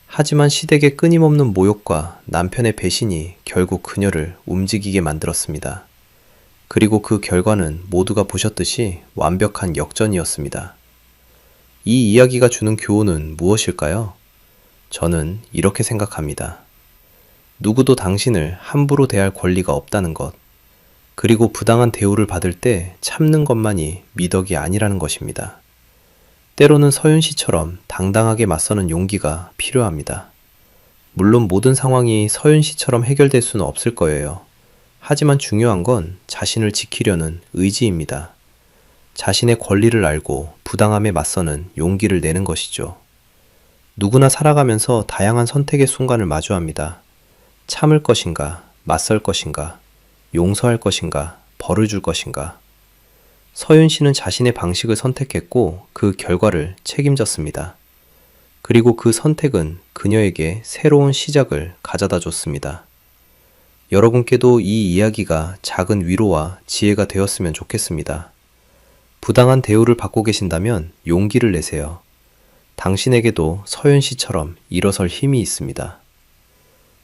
하지만 시댁의 끊임없는 모욕과 남편의 배신이 결국 그녀를 움직이게 만들었습니다. 그리고 그 결과는 모두가 보셨듯이 완벽한 역전이었습니다. 이 이야기가 주는 교훈은 무엇일까요? 저는 이렇게 생각합니다. 누구도 당신을 함부로 대할 권리가 없다는 것, 그리고 부당한 대우를 받을 때 참는 것만이 미덕이 아니라는 것입니다. 때로는 서윤 씨처럼 당당하게 맞서는 용기가 필요합니다. 물론 모든 상황이 서윤 씨처럼 해결될 수는 없을 거예요. 하지만 중요한 건 자신을 지키려는 의지입니다. 자신의 권리를 알고 부당함에 맞서는 용기를 내는 것이죠. 누구나 살아가면서 다양한 선택의 순간을 마주합니다. 참을 것인가, 맞설 것인가, 용서할 것인가, 벌을 줄 것인가. 서윤 씨는 자신의 방식을 선택했고 그 결과를 책임졌습니다. 그리고 그 선택은 그녀에게 새로운 시작을 가져다 줬습니다. 여러분께도 이 이야기가 작은 위로와 지혜가 되었으면 좋겠습니다. 부당한 대우를 받고 계신다면 용기를 내세요. 당신에게도 서윤 씨처럼 일어설 힘이 있습니다.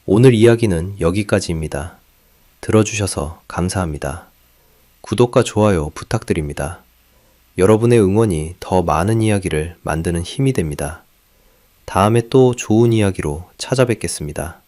오늘 이야기는 여기까지입니다. 들어주셔서 감사합니다. 구독과 좋아요 부탁드립니다. 여러분의 응원이 더 많은 이야기를 만드는 힘이 됩니다. 다음에 또 좋은 이야기로 찾아뵙겠습니다.